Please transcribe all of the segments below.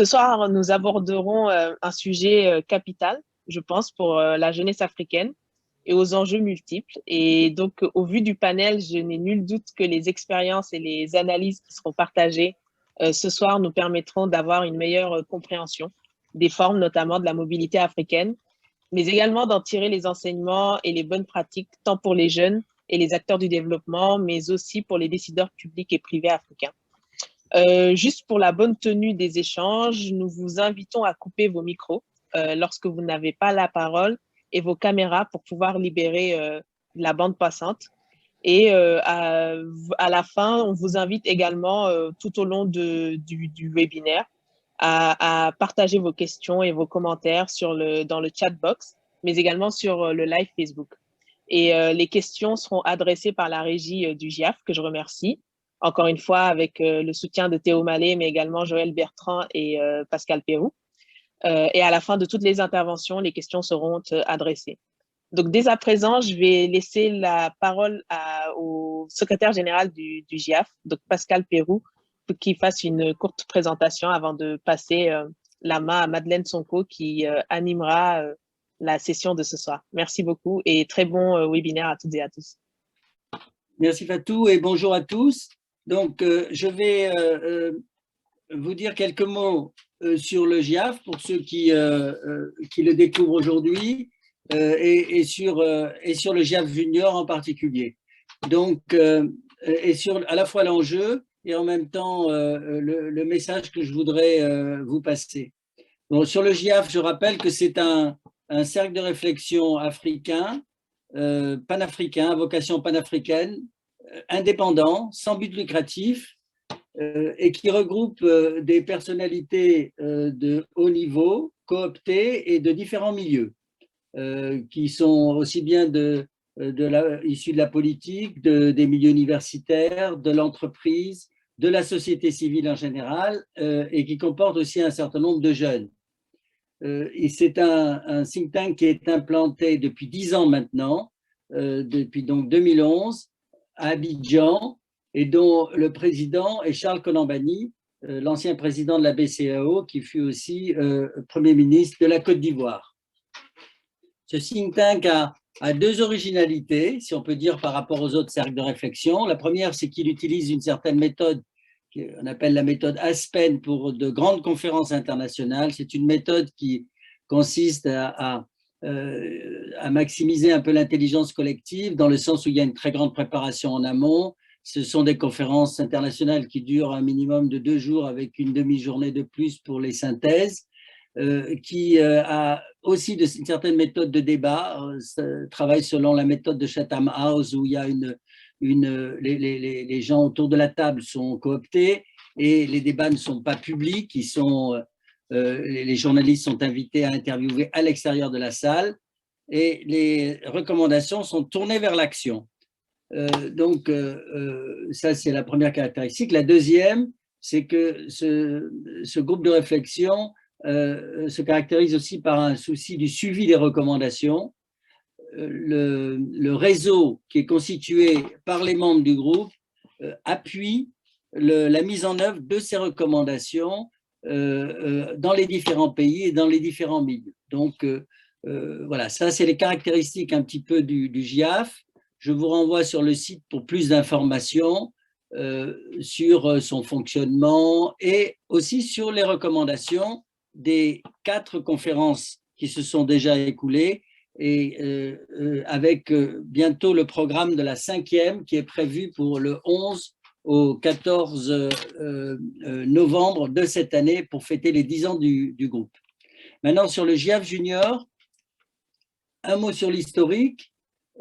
Ce soir, nous aborderons un sujet capital, je pense, pour la jeunesse africaine et aux enjeux multiples. Et donc, au vu du panel, je n'ai nul doute que les expériences et les analyses qui seront partagées ce soir nous permettront d'avoir une meilleure compréhension des formes, notamment de la mobilité africaine, mais également d'en tirer les enseignements et les bonnes pratiques, tant pour les jeunes et les acteurs du développement, mais aussi pour les décideurs publics et privés africains. Juste pour la bonne tenue des échanges, nous vous invitons à couper vos micros lorsque vous n'avez pas la parole et vos caméras pour pouvoir libérer la bande passante. Et à la fin, on vous invite également tout au long du webinaire à partager vos questions et vos commentaires dans le chat box, mais également sur le live Facebook. Et les questions seront adressées par la régie du GIAF, que je remercie, encore une fois avec le soutien de Théo Mallet, mais également Joël Bertrand et Pascal Pérou. Et à la fin de toutes les interventions, les questions seront adressées. Donc, dès à présent, je vais laisser la parole au secrétaire général du GIAF, donc Pascal Pérou, pour qu'il fasse une courte présentation avant de passer la main à Madeleine Sonko qui animera la session de ce soir. Merci beaucoup et très bon webinaire à toutes et à tous. Merci Fatou et bonjour à tous. Donc, je vais vous dire quelques mots sur le GIAF pour ceux qui le découvrent aujourd'hui et sur le GIAF Junior en particulier. Donc, et sur à la fois l'enjeu et en même temps le message que je voudrais vous passer. Donc, sur le GIAF, je rappelle que c'est un cercle de réflexion africain, panafricain, à vocation panafricaine, indépendant, sans but lucratif, et qui regroupe des personnalités de haut niveau, cooptées et de différents milieux, qui sont aussi bien issus de la politique, des milieux universitaires, de l'entreprise, de la société civile en général, et qui comporte aussi un certain nombre de jeunes. Et c'est un think tank qui est implanté depuis 10 ans maintenant, depuis donc 2011, à Abidjan, et dont le président est Charles Konan-Banny, l'ancien président de la BCEAO, qui fut aussi Premier ministre de la Côte d'Ivoire. Ce think tank a deux originalités, si on peut dire, par rapport aux autres cercles de réflexion. La première, c'est qu'il utilise une certaine méthode qu'on appelle la méthode Aspen pour de grandes conférences internationales. C'est une méthode qui consiste à maximiser un peu l'intelligence collective, dans le sens où il y a une très grande préparation en amont. Ce sont des conférences internationales qui durent un minimum de 2 jours avec une demi-journée de plus pour les synthèses, qui a aussi une certaine méthode de débat, travaille selon la méthode de Chatham House, où il y a les gens autour de la table sont cooptés et les débats ne sont pas publics, les journalistes sont invités à interviewer à l'extérieur de la salle et les recommandations sont tournées vers l'action. Donc, ça, c'est la première caractéristique. La deuxième, c'est que ce groupe de réflexion se caractérise aussi par un souci du suivi des recommandations. Le réseau qui est constitué par les membres du groupe appuie la mise en œuvre de ces recommandations dans les différents pays et dans les différents milieux. Donc, voilà, ça, c'est les caractéristiques un petit peu du GIAF. Je vous renvoie sur le site pour plus d'informations sur son fonctionnement et aussi sur les recommandations des 4 conférences qui se sont déjà écoulées et avec bientôt le programme de la 5e qui est prévu pour le 11 au 14 novembre de cette année pour fêter les 10 ans du groupe. Maintenant, sur le GIAF Junior, un mot sur l'historique,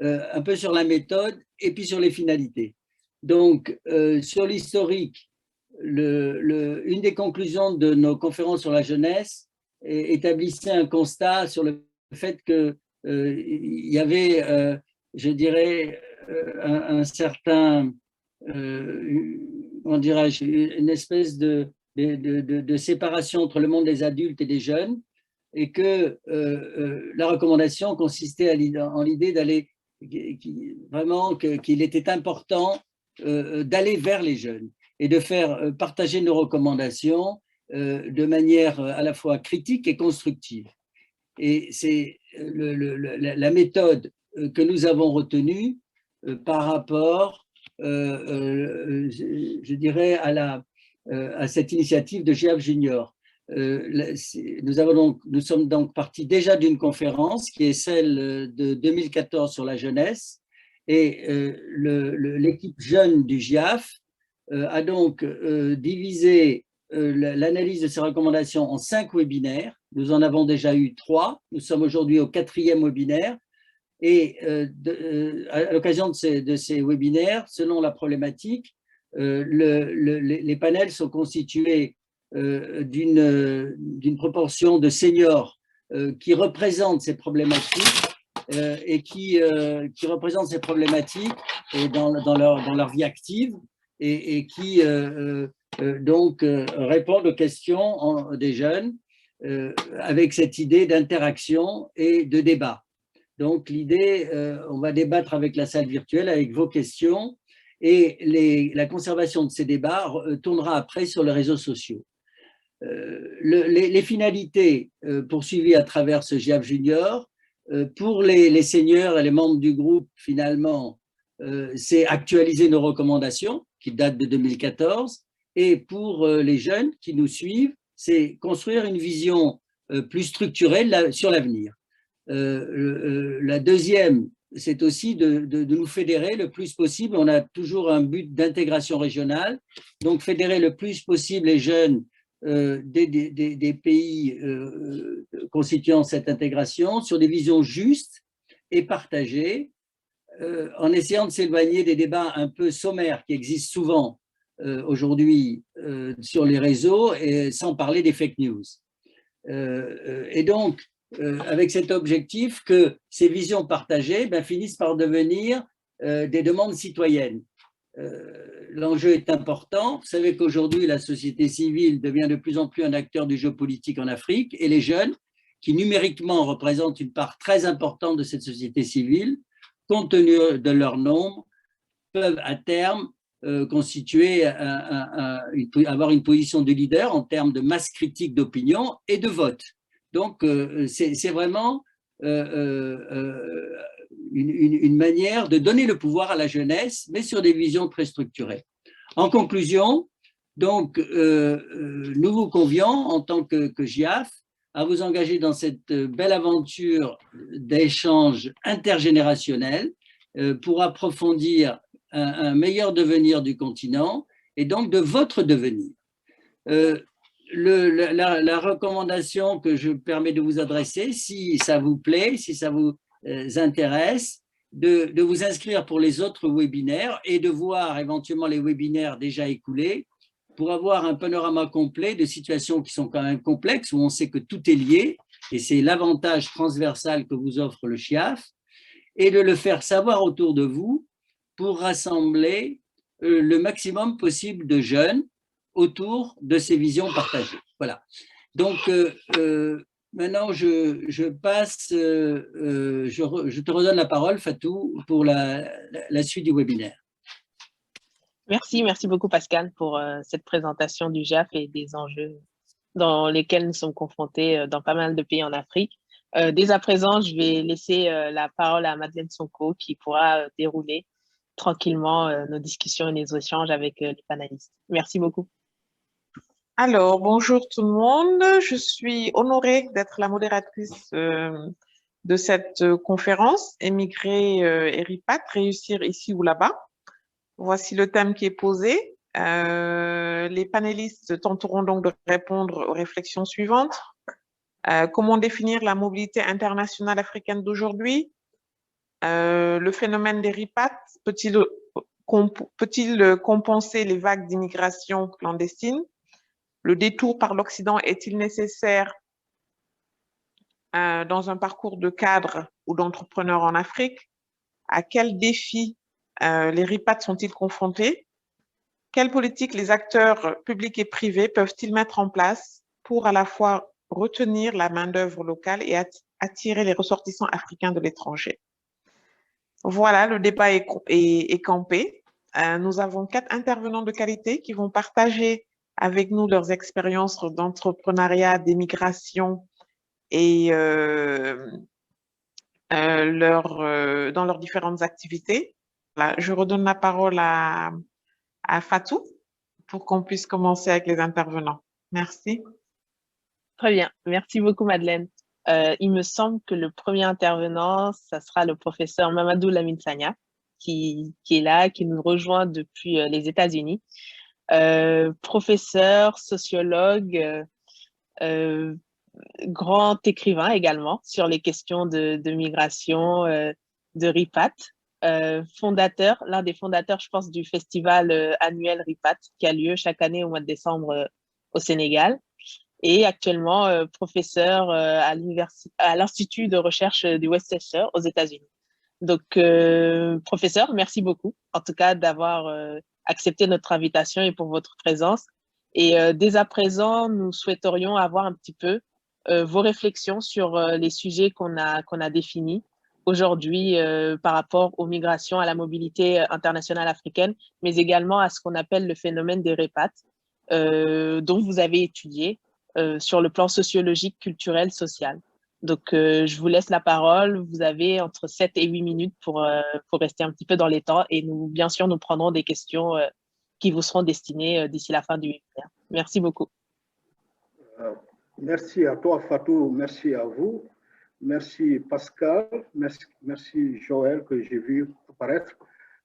un peu sur la méthode et puis sur les finalités. Donc, sur l'historique, une des conclusions de nos conférences sur la jeunesse établissait un constat sur le fait qu'il y avait, je dirais, un certain, on dirait, une espèce de séparation entre le monde des adultes et des jeunes, et que la recommandation consistait en l'idée d'aller vraiment qu'il était important d'aller vers les jeunes et de faire partager nos recommandations de manière à la fois critique et constructive. Et c'est la méthode que nous avons retenue par rapport, je dirais, à cette initiative de GIAF Junior. Nous sommes donc partis déjà d'une conférence qui est celle de 2014 sur la jeunesse, et l'équipe jeune du GIAF a donc divisé l'analyse de ces recommandations en 5 webinaires. Nous en avons déjà eu 3. Nous sommes aujourd'hui au 4e webinaire. Et à l'occasion de ces webinaires, selon la problématique, les panels sont constitués d'une proportion de seniors qui représentent ces problématiques et qui représentent ces problématiques dans leur vie active et qui donc répondent aux questions des jeunes avec cette idée d'interaction et de débat. Donc l'idée, on va débattre avec la salle virtuelle, avec vos questions, et la conservation de ces débats tournera après sur les réseaux sociaux. Les finalités poursuivies à travers ce GIAF Junior, pour les seniors et les membres du groupe, finalement, c'est actualiser nos recommandations qui datent de 2014, et pour les jeunes qui nous suivent, c'est construire une vision plus structurée sur l'avenir. La deuxième, c'est aussi de nous fédérer le plus possible. On a toujours un but d'intégration régionale, donc fédérer le plus possible les jeunes des pays constituant cette intégration sur des visions justes et partagées, en essayant de s'éloigner des débats un peu sommaires qui existent souvent aujourd'hui sur les réseaux, et sans parler des fake news. Et donc, avec cet objectif que ces visions partagées finissent par devenir des demandes citoyennes. L'enjeu est important. Vous savez qu'aujourd'hui, la société civile devient de plus en plus un acteur du jeu politique en Afrique, et les jeunes, qui numériquement représentent une part très importante de cette société civile, compte tenu de leur nombre, peuvent à terme constituer, avoir une position de leader en termes de masse critique d'opinion et de vote. Donc, c'est vraiment une manière de donner le pouvoir à la jeunesse, mais sur des visions très structurées. En conclusion, donc, nous vous convions, en tant que GIAF, à vous engager dans cette belle aventure d'échange intergénérationnel pour approfondir un meilleur devenir du continent et donc de votre devenir. La recommandation que je me permets de vous adresser, si ça vous plaît, si ça vous intéresse, de vous inscrire pour les autres webinaires et de voir éventuellement les webinaires déjà écoulés pour avoir un panorama complet de situations qui sont quand même complexes, où on sait que tout est lié, et c'est l'avantage transversal que vous offre le GIAF, et de le faire savoir autour de vous pour rassembler le maximum possible de jeunes autour de ces visions partagées. Voilà. Donc, maintenant, je passe, je te redonne la parole, Fatou, pour la suite du webinaire. Merci beaucoup Pascal pour cette présentation du GIAF et des enjeux dans lesquels nous sommes confrontés dans pas mal de pays en Afrique. Dès à présent, je vais laisser la parole à Madeleine Sonko qui pourra dérouler tranquillement nos discussions et nos échanges avec les panélistes. Merci beaucoup. Alors, bonjour tout le monde. Je suis honorée d'être la modératrice de cette conférence, Émigrer et RIPAT, réussir ici ou là-bas. Voici le thème qui est posé. Les panélistes tenteront donc de répondre aux réflexions suivantes. Comment définir la mobilité internationale africaine d'aujourd'hui? Le phénomène des RIPAT peut-il compenser les vagues d'immigration clandestine? Le détour par l'Occident est-il nécessaire dans un parcours de cadre ou d'entrepreneur en Afrique? À quels défis les RIPAT sont-ils confrontés? Quelles politiques les acteurs publics et privés peuvent-ils mettre en place pour à la fois retenir la main-d'œuvre locale et attirer les ressortissants africains de l'étranger? Voilà, le débat est campé. Nous avons 4 intervenants de qualité qui vont partager avec nous leurs expériences d'entrepreneuriat, d'émigration et dans leurs différentes activités. Voilà, je redonne la parole à Fatou pour qu'on puisse commencer avec les intervenants. Merci. Très bien. Merci beaucoup, Madeleine. Il me semble que le premier intervenant, ça sera le professeur Mamadou Lamine Sagna, qui est là, qui nous rejoint depuis les États-Unis. Professeur, sociologue, grand écrivain également sur les questions de migration, de RIPAT. Fondateur, l'un des fondateurs, je pense, du festival annuel RIPAT qui a lieu chaque année au mois de décembre au Sénégal. Et actuellement professeur à l'Institut de recherche du Westchester aux États-Unis. Donc, professeur, merci beaucoup, en tout cas, d'avoir accepté notre invitation et pour votre présence. Et dès à présent, nous souhaiterions avoir un petit peu vos réflexions sur les sujets qu'on a définis aujourd'hui par rapport aux migrations, à la mobilité internationale africaine, mais également à ce qu'on appelle le phénomène des REPAT, dont vous avez étudié sur le plan sociologique, culturel, social. Donc, je vous laisse la parole. Vous avez entre 7 et 8 minutes pour rester un petit peu dans les temps et nous, bien sûr, nous prendrons des questions qui vous seront destinées d'ici la fin du webinaire. Merci beaucoup. Merci à toi, Fatou. Merci à vous. Merci, Pascal. Merci, Joël, que j'ai vu apparaître.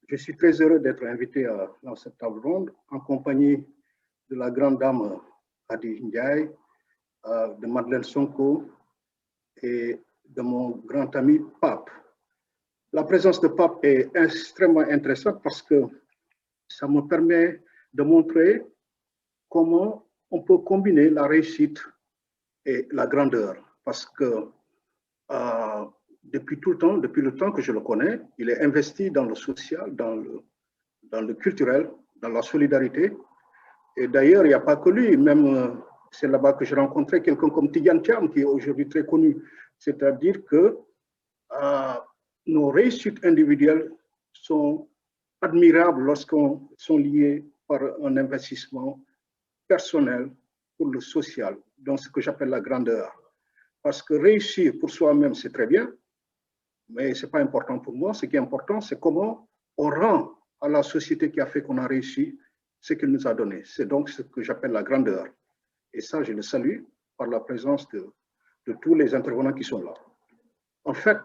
Je suis très heureux d'être invité dans cette table ronde en compagnie de la grande dame Hadi Ndiaye, de Madeleine Sonko et de mon grand ami Pape. La présence de Pape est extrêmement intéressante parce que ça me permet de montrer comment on peut combiner la réussite et la grandeur. Parce que depuis le temps que je le connais, il est investi dans le social, dans le culturel, dans la solidarité. Et d'ailleurs, il n'y a pas que lui, même c'est là-bas que j'ai rencontré quelqu'un comme Tidjane Thiam, qui est aujourd'hui très connu. C'est-à-dire que nos réussites individuelles sont admirables lorsqu'elles sont liées par un investissement personnel pour le social, donc ce que j'appelle la grandeur. Parce que réussir pour soi-même, c'est très bien, mais ce n'est pas important pour moi. Ce qui est important, c'est comment on rend à la société qui a fait qu'on a réussi ce qu'il nous a donné. C'est donc ce que j'appelle la grandeur. Et ça, je le salue par la présence de tous les intervenants qui sont là. En fait,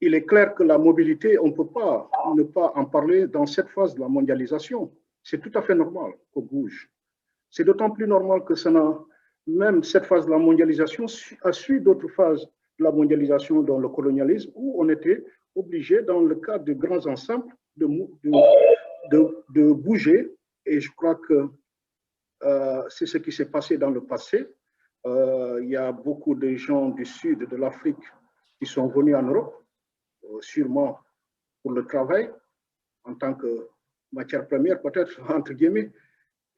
il est clair que la mobilité, on ne peut pas ne pas en parler dans cette phase de la mondialisation. C'est tout à fait normal qu'on bouge. C'est d'autant plus normal que même cette phase de la mondialisation a suivi d'autres phases de la mondialisation dans le colonialisme où on était obligé, dans le cadre de grands ensembles, de bouger. Et je crois que c'est ce qui s'est passé dans le passé. Il y a beaucoup de gens du sud de l'Afrique qui sont venus en Europe, sûrement pour le travail, en tant que matière première, peut-être, entre guillemets.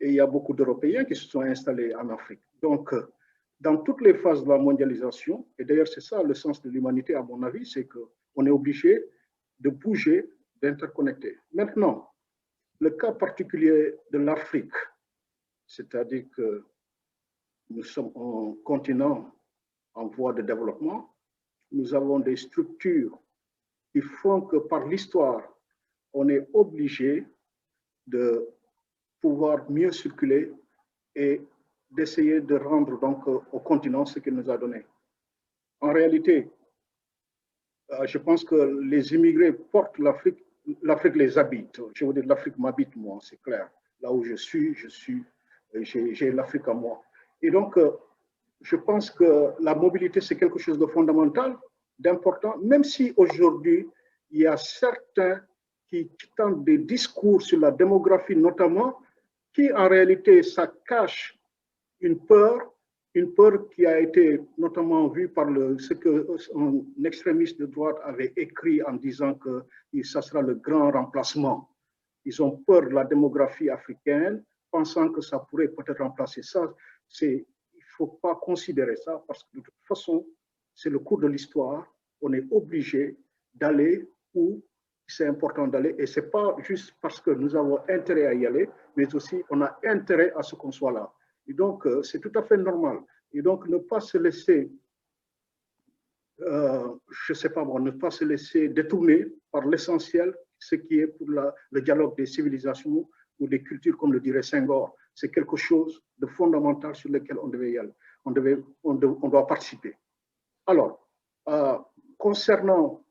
Et il y a beaucoup d'Européens qui se sont installés en Afrique. Donc, dans toutes les phases de la mondialisation, et d'ailleurs c'est ça le sens de l'humanité à mon avis, c'est qu'on est obligé de bouger, d'interconnecter. Maintenant, le cas particulier de l'Afrique, c'est-à-dire que nous sommes un continent en voie de développement, nous avons des structures qui font que par l'histoire, on est obligé de pouvoir mieux circuler et d'essayer de rendre donc au continent ce qu'il nous a donné. En réalité, je pense que les immigrés portent l'Afrique les habite. Je veux dire, l'Afrique m'habite, moi, c'est clair. Là où je suis, j'ai l'Afrique à moi. Et donc, je pense que la mobilité, c'est quelque chose de fondamental, d'important, même si aujourd'hui, il y a certains qui tentent des discours sur la démographie notamment, qui en réalité, ça cache une peur qui a été notamment vue par ce qu'un extrémiste de droite avait écrit en disant que ça sera le grand remplacement. Ils ont peur de la démographie africaine, pensant que ça pourrait peut-être remplacer ça. Il ne faut pas considérer ça parce que de toute façon, c'est le cours de l'histoire. On est obligé d'aller où c'est important d'aller. Et ce n'est pas juste parce que nous avons intérêt à y aller, mais aussi on a intérêt à ce qu'on soit là. Et donc, c'est tout à fait normal. Et donc, ne pas se laisser, je ne sais pas moi, ne pas se laisser détourner par l'essentiel, ce qui est pour le dialogue des civilisations ou des cultures, comme le dirait Senghor. C'est quelque chose de fondamental sur lequel on devait y aller. On doit participer. Alors, concernant,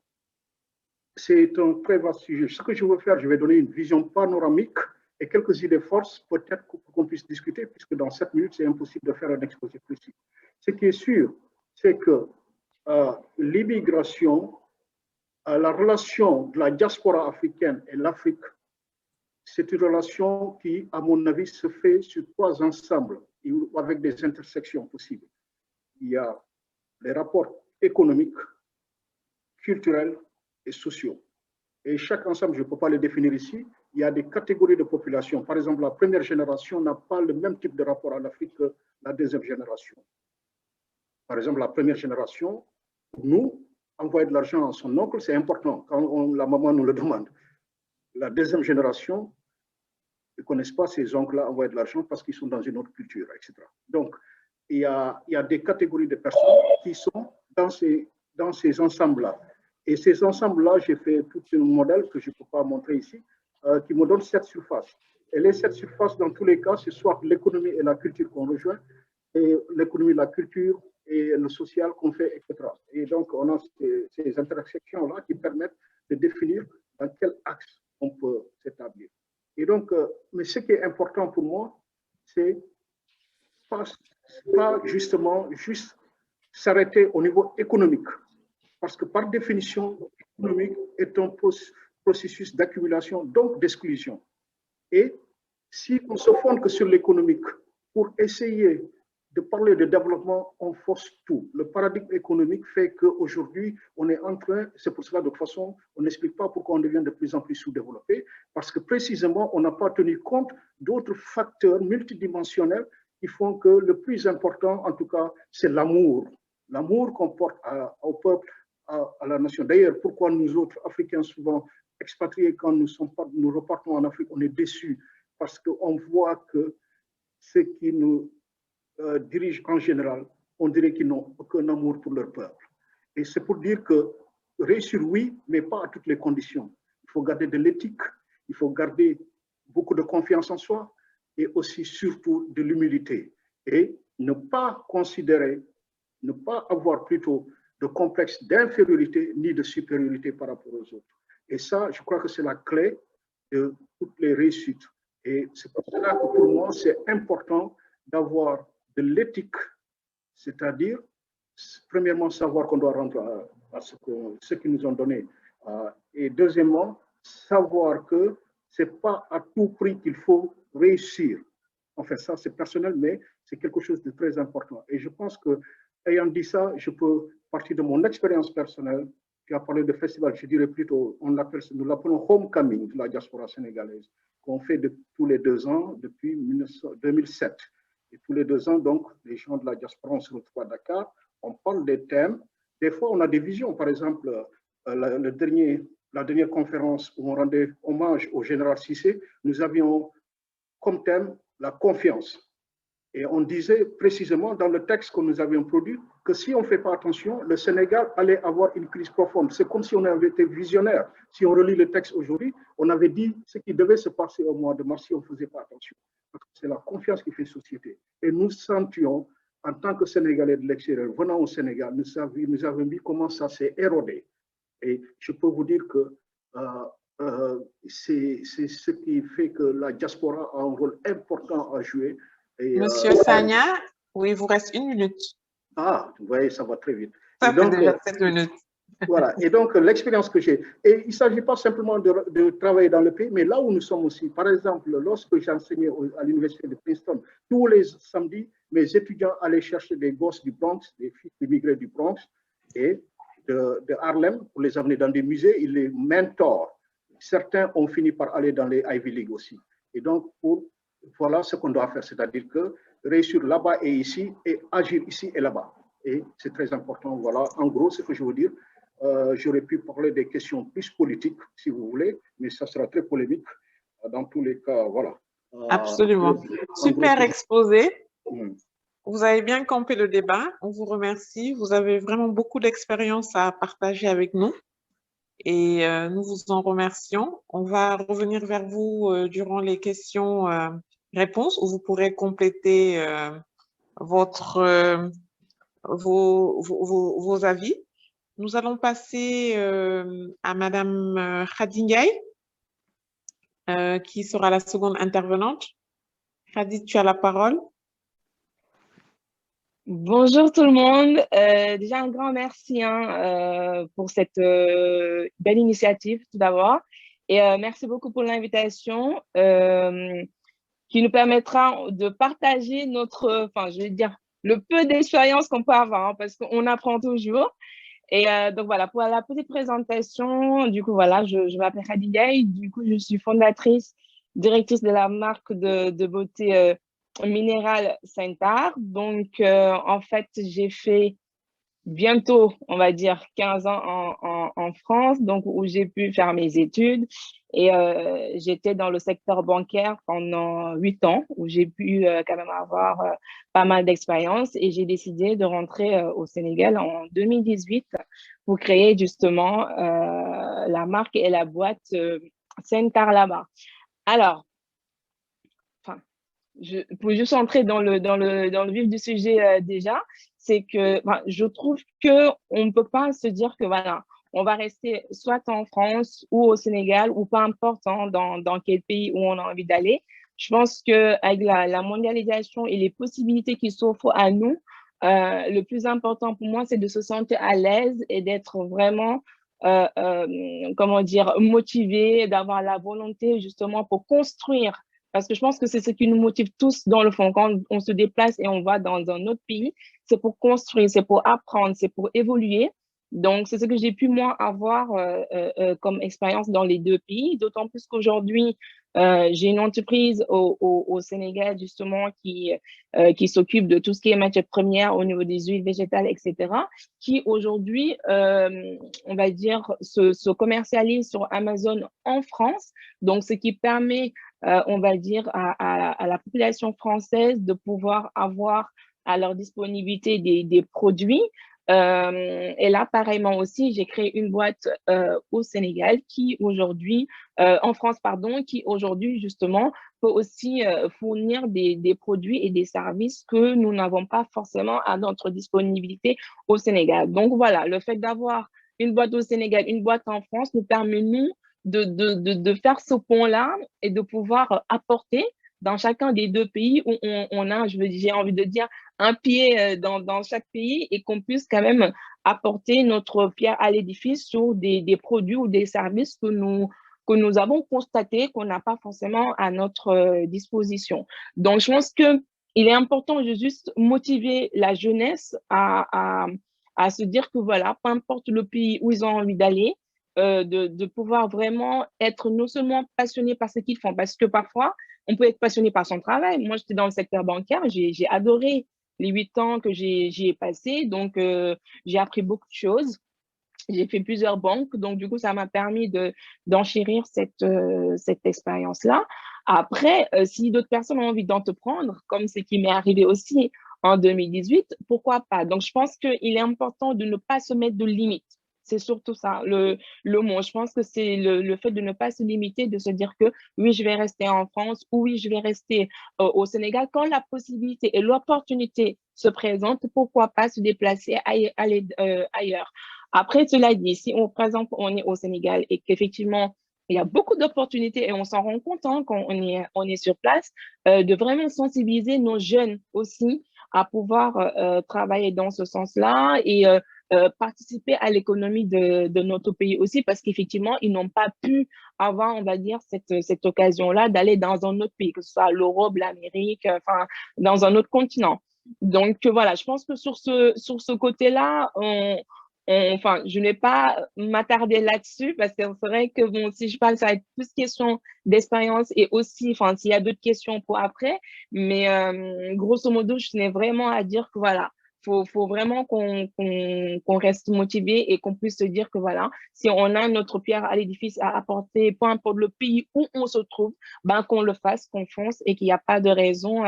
c'est un très vaste sujet. Ce que je veux faire, je vais donner une vision panoramique et quelques idées forces, peut-être qu'on puisse discuter, puisque dans 7 minutes, c'est impossible de faire un exposé précis. Ce qui est sûr, c'est que l'immigration, la relation de la diaspora africaine et l'Afrique, c'est une relation qui, à mon avis, se fait sur 3 ensembles, avec des intersections possibles. Il y a les rapports économiques, culturels et sociaux. Et chaque ensemble, je ne peux pas le définir ici, il y a des catégories de population. Par exemple, la première génération n'a pas le même type de rapport à l'Afrique que la deuxième génération. Par exemple, la première génération, pour nous, envoyer de l'argent à son oncle, c'est important quand la maman nous le demande. La deuxième génération ne connaissent pas ces oncles-là envoyer de l'argent parce qu'ils sont dans une autre culture, etc. Donc, il y a des catégories de personnes qui sont dans ces ensembles-là. Et ces ensembles-là, j'ai fait tout un modèle que je ne peux pas montrer ici, qui me donne 7 surfaces. Et les 7 surfaces, dans tous les cas, c'est soit l'économie et la culture qu'on rejoint, et l'économie, la culture et le social qu'on fait, etc. Et donc, on a ces intersections-là qui permettent de définir dans quel axe on peut s'établir. Et donc, mais ce qui est important pour moi, c'est pas justement juste s'arrêter au niveau économique. Parce que par définition, l'économique est un processus d'accumulation, donc d'exclusion. Et si on se fonde que sur l'économique, pour essayer de parler de développement, on force tout. Le paradigme économique fait qu'aujourd'hui, on est en train, c'est pour cela de toute façon, on n'explique pas pourquoi on devient de plus en plus sous-développé, parce que précisément, on n'a pas tenu compte d'autres facteurs multidimensionnels qui font que le plus important, en tout cas, c'est l'amour. L'amour qu'on porte au peuple, à la nation. D'ailleurs, pourquoi nous autres, Africains, souvent expatriés, quand nous repartons en Afrique, on est déçus, parce qu'on voit que ceux qui nous dirigent en général, on dirait qu'ils n'ont aucun amour pour leur peuple. Et c'est pour dire que réussir, oui, mais pas à toutes les conditions. Il faut garder de l'éthique, il faut garder beaucoup de confiance en soi et aussi, surtout, de l'humilité. Et ne pas considérer, ne pas avoir plutôt de complexe d'infériorité ni de supériorité par rapport aux autres. Et ça, je crois que c'est la clé de toutes les réussites. Et c'est pour cela que pour moi, c'est important d'avoir de l'éthique, c'est-à-dire, premièrement, savoir qu'on doit rendre à ce qu'ils nous ont donné. Et deuxièmement, savoir que ce n'est pas à tout prix qu'il faut réussir. Enfin, ça, c'est personnel, mais c'est quelque chose de très important. Et je pense que, ayant dit ça, je peux partir de mon expérience personnelle. Tu as parlé de festival, je dirais plutôt, nous l'appelons Homecoming de la diaspora sénégalaise, qu'on fait tous les 2 ans depuis 2007. Et tous les 2 ans, donc, les gens de la diaspora, on se retrouve à Dakar, on parle des thèmes. Des fois, on a des visions. Par exemple, la dernière conférence où on rendait hommage au général Cissé, nous avions comme thème la confiance. Et on disait précisément dans le texte que nous avions produit que si on ne fait pas attention, le Sénégal allait avoir une crise profonde. C'est comme si on avait été visionnaire. Si on relit le texte aujourd'hui, on avait dit ce qui devait se passer au mois de mars si on ne faisait pas attention. C'est la confiance qui fait société. Et nous sentions, en tant que Sénégalais de l'extérieur, venant au Sénégal, nous avons vu comment ça s'est érodé. Et je peux vous dire que c'est ce qui fait que la diaspora a un rôle important à jouer. Et, Monsieur Sagna, oui, il vous reste 1 minute. Ah, vous voyez, ça va très vite. Ça fait déjà 7 minutes. Voilà, et donc l'expérience que j'ai, et il ne s'agit pas simplement de travailler dans le pays, mais là où nous sommes aussi, par exemple, lorsque j'enseignais à l'université de Princeton, tous les samedis, mes étudiants allaient chercher des gosses du Bronx, des filles immigrées du Bronx et de Harlem pour les amener dans des musées, ils les mentorent. Certains ont fini par aller dans les Ivy League aussi. Et donc, voilà ce qu'on doit faire, c'est-à-dire que réussir là-bas et ici, et agir ici et là-bas. Et c'est très important, voilà, en gros, ce que je veux dire. J'aurais pu parler des questions plus politiques, si vous voulez, mais ça sera très polémique. Dans tous les cas, voilà. Absolument. Super exposé. Mm. Vous avez bien campé le débat. On vous remercie. Vous avez vraiment beaucoup d'expérience à partager avec nous et nous vous en remercions. On va revenir vers vous durant les questions-réponses où vous pourrez compléter vos avis. Nous allons passer à Madame Khady Ndiaye, qui sera la seconde intervenante. Khady, tu as la parole. Bonjour tout le monde. Déjà un grand merci pour cette belle initiative tout d'abord. Et merci beaucoup pour l'invitation qui nous permettra de partager je vais dire, le peu d'expérience qu'on peut avoir parce qu'on apprend toujours. Et donc voilà, pour la petite présentation, du coup voilà, je m'appelle Khady Ndiaye, du coup je suis fondatrice, directrice de la marque de beauté Minéral Saint-Art. Donc en fait, j'ai fait bientôt, on va dire, 15 ans en France, donc où j'ai pu faire mes études. Et j'étais dans le secteur bancaire pendant 8 ans, où j'ai pu quand même avoir pas mal d'expérience. Et j'ai décidé de rentrer au Sénégal en 2018 pour créer justement la marque et la boîte Saint-Art là-bas. Alors, pour juste entrer dans le vif du sujet déjà, c'est que je trouve qu'on ne peut pas se dire que voilà, on va rester soit en France ou au Sénégal ou peu importe dans quel pays où on a envie d'aller. Je pense qu'avec la mondialisation et les possibilités qui s'offrent à nous, le plus important pour moi, c'est de se sentir à l'aise et d'être vraiment, comment dire, motivé, d'avoir la volonté justement pour construire. Parce que je pense que c'est ce qui nous motive tous dans le fond. Quand on se déplace et on va dans un autre pays, c'est pour construire, c'est pour apprendre, c'est pour évoluer. Donc, c'est ce que j'ai pu, moi, avoir comme expérience dans les deux pays. D'autant plus qu'aujourd'hui, j'ai une entreprise au Sénégal, justement, qui s'occupe de tout ce qui est matières premières au niveau des huiles végétales, etc., qui aujourd'hui, on va dire, se commercialise sur Amazon en France. Donc, ce qui permet on va dire, à la population française de pouvoir avoir à leur disponibilité des produits. Et là, pareillement aussi, j'ai créé une boîte au Sénégal qui aujourd'hui, en France, pardon, qui aujourd'hui, justement, peut aussi fournir des produits et des services que nous n'avons pas forcément à notre disponibilité au Sénégal. Donc voilà, le fait d'avoir une boîte au Sénégal, une boîte en France nous permet, nous, de faire ce pont-là et de pouvoir apporter dans chacun des deux pays où on a, j'ai envie de dire, un pied dans chaque pays et qu'on puisse quand même apporter notre pierre à l'édifice sur des produits ou des services que nous avons constatés qu'on n'a pas forcément à notre disposition. Donc, je pense qu'il est important de juste motiver la jeunesse à se dire que voilà, peu importe le pays où ils ont envie d'aller, de pouvoir vraiment être non seulement passionné par ce qu'ils font, parce que parfois, on peut être passionné par son travail. Moi, j'étais dans le secteur bancaire, j'ai adoré les 8 ans que j'y ai passé, donc j'ai appris beaucoup de choses. J'ai fait plusieurs banques, donc du coup, ça m'a permis d'enchérir cette expérience-là. Après, si d'autres personnes ont envie d'entreprendre, comme ce qui m'est arrivé aussi en 2018, pourquoi pas? Donc, je pense qu'il est important de ne pas se mettre de limites. C'est surtout ça, le mot. Je pense que c'est le fait de ne pas se limiter, de se dire que oui, je vais rester en France, ou oui, je vais rester au Sénégal. Quand la possibilité et l'opportunité se présentent, pourquoi pas se déplacer, aller ailleurs. Après, cela dit, si par exemple, on est au Sénégal et qu'effectivement, il y a beaucoup d'opportunités et on s'en rend compte quand on est sur place, de vraiment sensibiliser nos jeunes aussi à pouvoir travailler dans ce sens-là et participer à l'économie de notre pays aussi parce qu'effectivement, ils n'ont pas pu avoir, on va dire, cette occasion-là d'aller dans un autre pays, que ce soit l'Europe, l'Amérique, enfin, dans un autre continent. Donc, voilà, je pense que sur ce côté-là, enfin, je ne vais pas m'attarder là-dessus parce que c'est vrai que bon, si je parle, ça va être plus question d'expérience et aussi, enfin, s'il y a d'autres questions pour après, mais grosso modo, je tenais vraiment à dire que voilà, faut vraiment qu'on reste motivé et qu'on puisse se dire que voilà, si on a notre pierre à l'édifice à apporter, peu importe le pays où on se trouve, ben, qu'on le fasse, qu'on fonce et qu'il n'y a pas de raison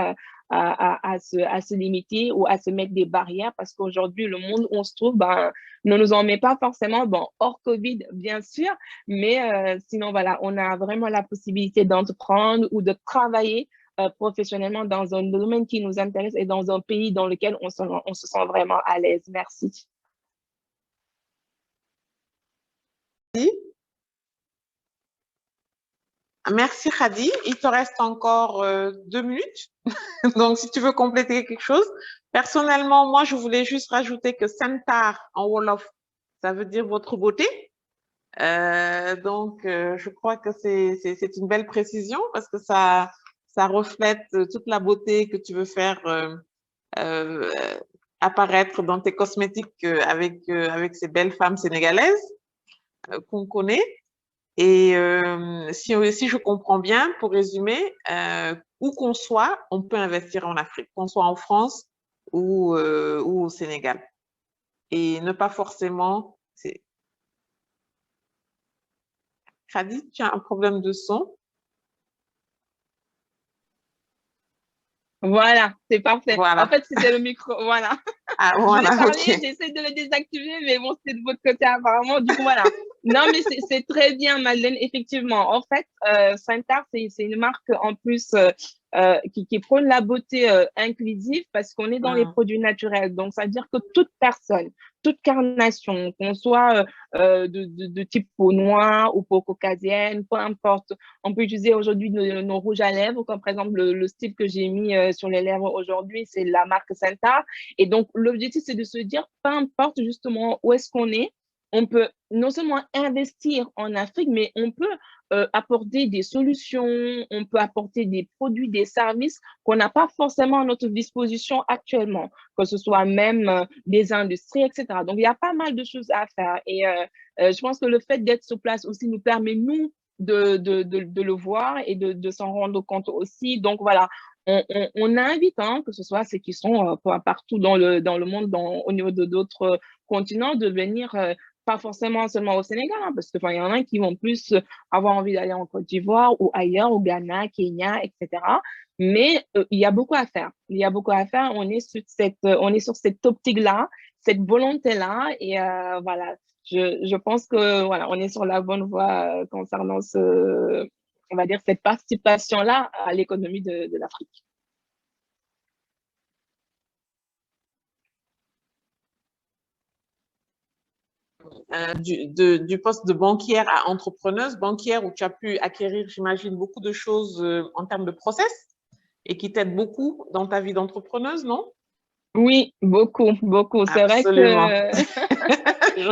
à se limiter ou à se mettre des barrières parce qu'aujourd'hui, le monde où on se trouve, ben, ne nous en met pas forcément, bon, hors Covid, bien sûr, mais sinon, voilà, on a vraiment la possibilité d'entreprendre ou de travailler professionnellement dans un domaine qui nous intéresse et dans un pays dans lequel on se sent vraiment à l'aise. Merci. Merci Khady. Il te reste encore 2 minutes. Donc, si tu veux compléter quelque chose. Personnellement, moi, je voulais juste rajouter que Sentar en Wolof, ça veut dire votre beauté. Donc, je crois que c'est une belle précision parce que ça reflète toute la beauté que tu veux faire apparaître dans tes cosmétiques avec ces belles femmes sénégalaises qu'on connaît. Et si je comprends bien, pour résumer, où qu'on soit, on peut investir en Afrique, qu'on soit en France ou au Sénégal. Et ne pas forcément... Khady, tu as un problème de son? Voilà, c'est parfait. Voilà. En fait, c'était le micro. Voilà. Ah, voilà, je voulais parler, okay. J'essaie de le désactiver, mais bon, c'est de votre côté apparemment. Du coup, voilà. Non, mais c'est très bien, Madeleine, effectivement. En fait, Saint-Art, c'est une marque en plus qui prône la beauté inclusive parce qu'on est dans les produits naturels. Donc, ça veut dire que toute personne, toute carnation, qu'on soit de type peau noire ou peau caucasienne, peu importe, on peut utiliser aujourd'hui nos rouges à lèvres, comme par exemple le style que j'ai mis sur les lèvres aujourd'hui, c'est la marque Saint-Art. Et donc, l'objectif, c'est de se dire, peu importe justement où est-ce qu'on est, on peut non seulement investir en Afrique, mais on peut apporter des solutions, on peut apporter des produits, des services qu'on n'a pas forcément à notre disposition actuellement, que ce soit même des industries, etc. Donc, il y a pas mal de choses à faire. Et je pense que le fait d'être sur place aussi nous permet, nous, de le voir et de s'en rendre compte aussi. Donc, voilà, on invite, hein, que ce soit ceux qui sont partout dans le monde, au niveau de d'autres continents, de venir, pas forcément seulement au Sénégal, hein, parce qu'il y en a qui vont plus avoir envie d'aller en Côte d'Ivoire ou ailleurs, au Ghana, Kenya, etc. Mais il y a beaucoup à faire. Il y a beaucoup à faire. On est sur cette optique-là, cette volonté-là. Et voilà, je pense que voilà, on est sur la bonne voie concernant on va dire, cette participation-là à l'économie de l'Afrique. Du poste de banquière à entrepreneuse, banquière où tu as pu acquérir, j'imagine, beaucoup de choses en termes de process et qui t'aident beaucoup dans ta vie d'entrepreneuse, non? Oui, beaucoup, beaucoup. C'est vrai que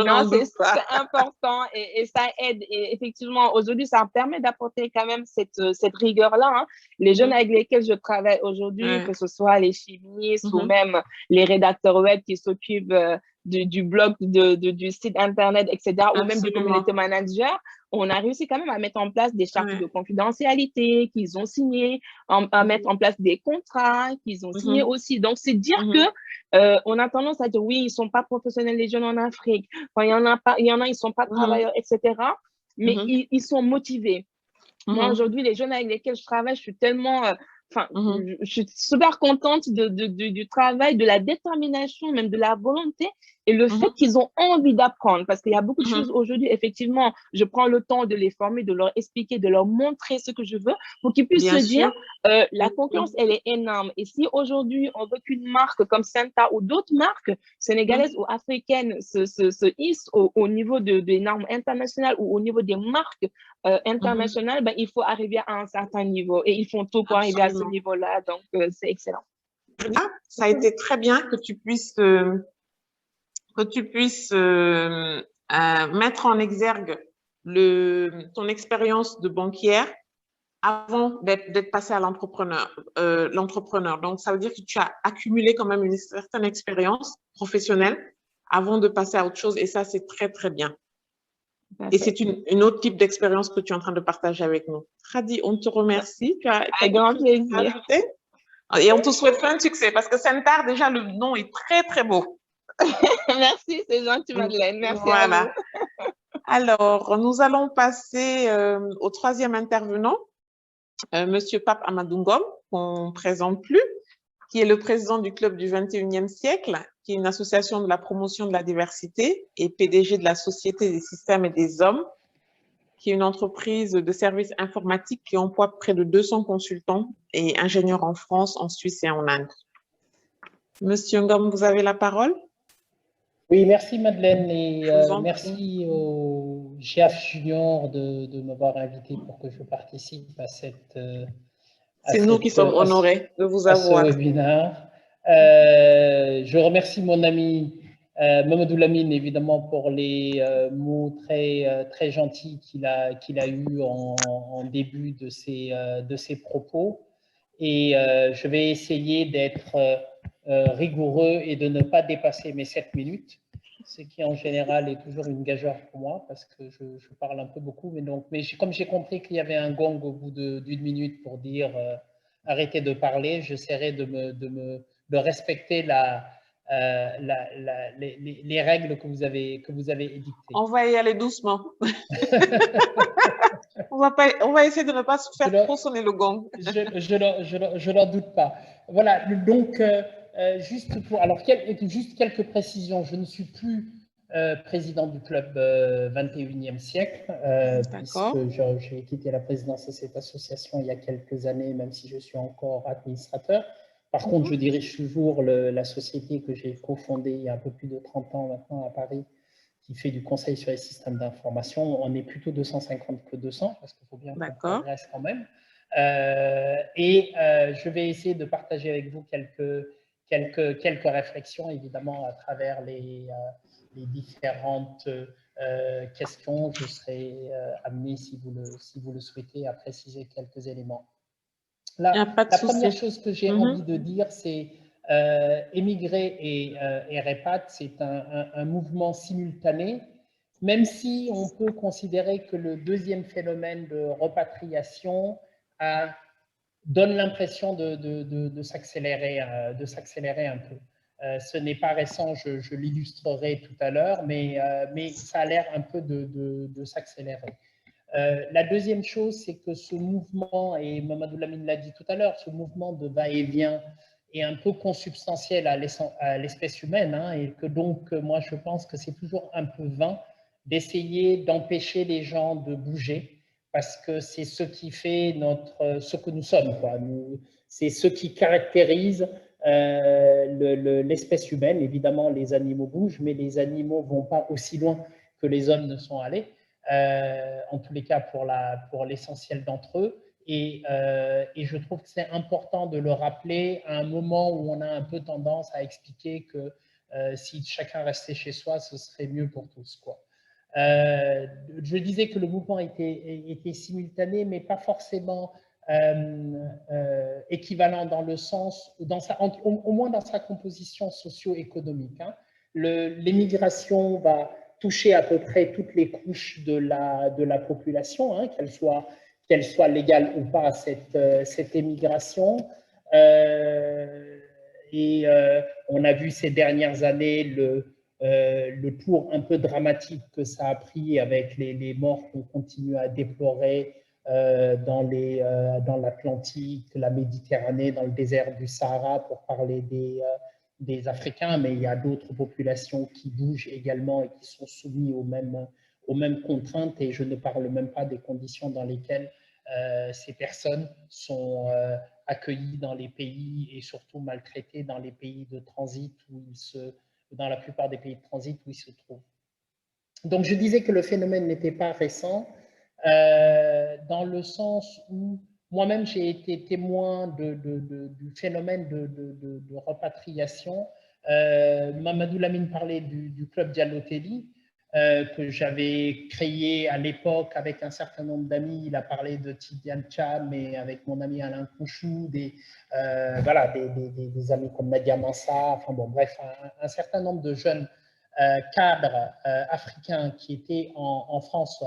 non, c'est important et ça aide. Et effectivement, aujourd'hui, ça permet d'apporter quand même cette rigueur-là, hein. Les jeunes avec lesquels je travaille aujourd'hui, que ce soit les chimistes ou même les rédacteurs web qui s'occupent du blog, du site Internet, etc., ou même du community manager, on a réussi quand même à mettre en place des chartes de confidentialité qu'ils ont signées, à mettre en place des contrats qu'ils ont signés aussi. Donc, c'est dire que on a tendance à dire, oui, ils ne sont pas professionnels, les jeunes en Afrique. Enfin, il y en a, ils ne sont pas travailleurs, etc. Mais ils sont motivés. Moi, aujourd'hui, les jeunes avec lesquels je travaille, je suis tellement... je suis super contente du travail, de la détermination, même de la volonté et le fait qu'ils ont envie d'apprendre parce qu'il y a beaucoup de choses aujourd'hui, effectivement, je prends le temps de les former, de leur expliquer, de leur montrer ce que je veux pour qu'ils puissent se dire la concurrence, elle est énorme. Et si aujourd'hui, on veut qu'une marque comme Senta ou d'autres marques sénégalaises ou africaines se hissent au niveau des normes internationales ou au niveau des marques internationales, ben, il faut arriver à un certain niveau et ils font tout pour arriver à ce niveau-là. Donc, c'est excellent. Ça a été très bien que tu puisses mettre en exergue ton expérience de banquière avant d'être passé à l'entrepreneur. Donc, ça veut dire que tu as accumulé quand même une certaine expérience professionnelle avant de passer à autre chose et ça, c'est très, très bien. Et c'est une autre type d'expérience que tu es en train de partager avec nous. Khady, on te remercie. Tu as avec grand plaisir. Et on te souhaite plein de succès parce que Centaure, déjà, le nom est très, très beau. Merci, c'est gentil, Madeleine. Merci à Voilà. vous. Alors, nous allons passer au troisième intervenant, Monsieur Pape Amadou Ngom, qu'on ne présente plus, qui est le président du Club du 21e siècle, qui est une association de la promotion de la diversité et PDG de la Société des systèmes et des hommes, qui est une entreprise de services informatiques qui emploie près de 200 consultants et ingénieurs en France, en Suisse et en Inde. Monsieur Ngom, vous avez la parole. Oui, merci Madeleine et merci au GIAF Junior de m'avoir invité pour que je participe à cette c'est nous qui sommes honorés de vous avoir. Ce webinaire. Je remercie mon ami Mamadou Lamine évidemment pour les mots très gentils qu'il a eus en début de ses propos. Et je vais essayer d'être rigoureux et de ne pas dépasser mes 7 minutes, ce qui en général est toujours une gageure pour moi parce que je parle un peu beaucoup. Mais comme j'ai compris qu'il y avait un gong au bout d'une minute pour dire arrêtez de parler, j'essaierai de respecter les règles que vous avez édictées. On va y aller doucement. On va essayer de ne pas faire trop sonner le gong. Je n'en doute pas. Voilà, donc juste quelques précisions. Je ne suis plus président du club 21e siècle, puisque j'ai quitté la présidence de cette association il y a quelques années, même si je suis encore administrateur. Par contre, je dirige toujours la société que j'ai cofondée il y a un peu plus de 30 ans maintenant à Paris, qui fait du conseil sur les systèmes d'information. On est plutôt 250 que 200, parce qu'il faut bien qu'on progresse quand même. Je vais essayer de partager avec vous quelques réflexions, évidemment, à travers les différentes questions. Je serai amené, si vous le souhaitez, à préciser quelques éléments. La première chose que j'ai envie de dire, c'est émigrer et REPAT, c'est un mouvement simultané, même si on peut considérer que le deuxième phénomène de repatriation donne l'impression de s'accélérer un peu. Ce n'est pas récent, je l'illustrerai tout à l'heure, mais ça a l'air un peu de s'accélérer. La deuxième chose, c'est que ce mouvement, et Mamadou Lamine l'a dit tout à l'heure, ce mouvement de va-et-vient est un peu consubstantiel à l'espèce humaine, hein, et que donc, moi, je pense que c'est toujours un peu vain d'essayer d'empêcher les gens de bouger, parce que c'est ce qui fait ce que nous sommes, quoi. C'est ce qui caractérise l'espèce humaine. Évidemment, les animaux bougent, mais les animaux ne vont pas aussi loin que les hommes ne sont allés. En tous les cas pour l'essentiel d'entre eux. Et je trouve que c'est important de le rappeler à un moment où on a un peu tendance à expliquer que si chacun restait chez soi, ce serait mieux pour tous, quoi. Je disais que le mouvement était simultané, mais pas forcément équivalent dans le sens, au moins dans sa composition socio-économique, hein. L'émigration va toucher à peu près toutes les couches de la population, hein, qu'elle soit légale ou pas, cette émigration. On a vu ces dernières années le tour un peu dramatique que ça a pris avec les morts qu'on continue à déplorer dans l'Atlantique, la Méditerranée, dans le désert du Sahara, pour parler des Africains, mais il y a d'autres populations qui bougent également et qui sont soumises aux mêmes contraintes, et je ne parle même pas des conditions dans lesquelles ces personnes sont accueillies dans les pays et surtout maltraitées dans les pays de transit dans la plupart des pays de transit où ils se trouvent. Donc je disais que le phénomène n'était pas récent, dans le sens où moi-même, j'ai été témoin du phénomène de repatriation. Mamadou Lamine parlait du club Diallo-Telli, que j'avais créé à l'époque avec un certain nombre d'amis. Il a parlé de Tidiane Cham, mais avec mon ami Alain Conchou, des amis comme Nadia Mansa, enfin bon, bref, un certain nombre de jeunes cadres africains qui étaient en France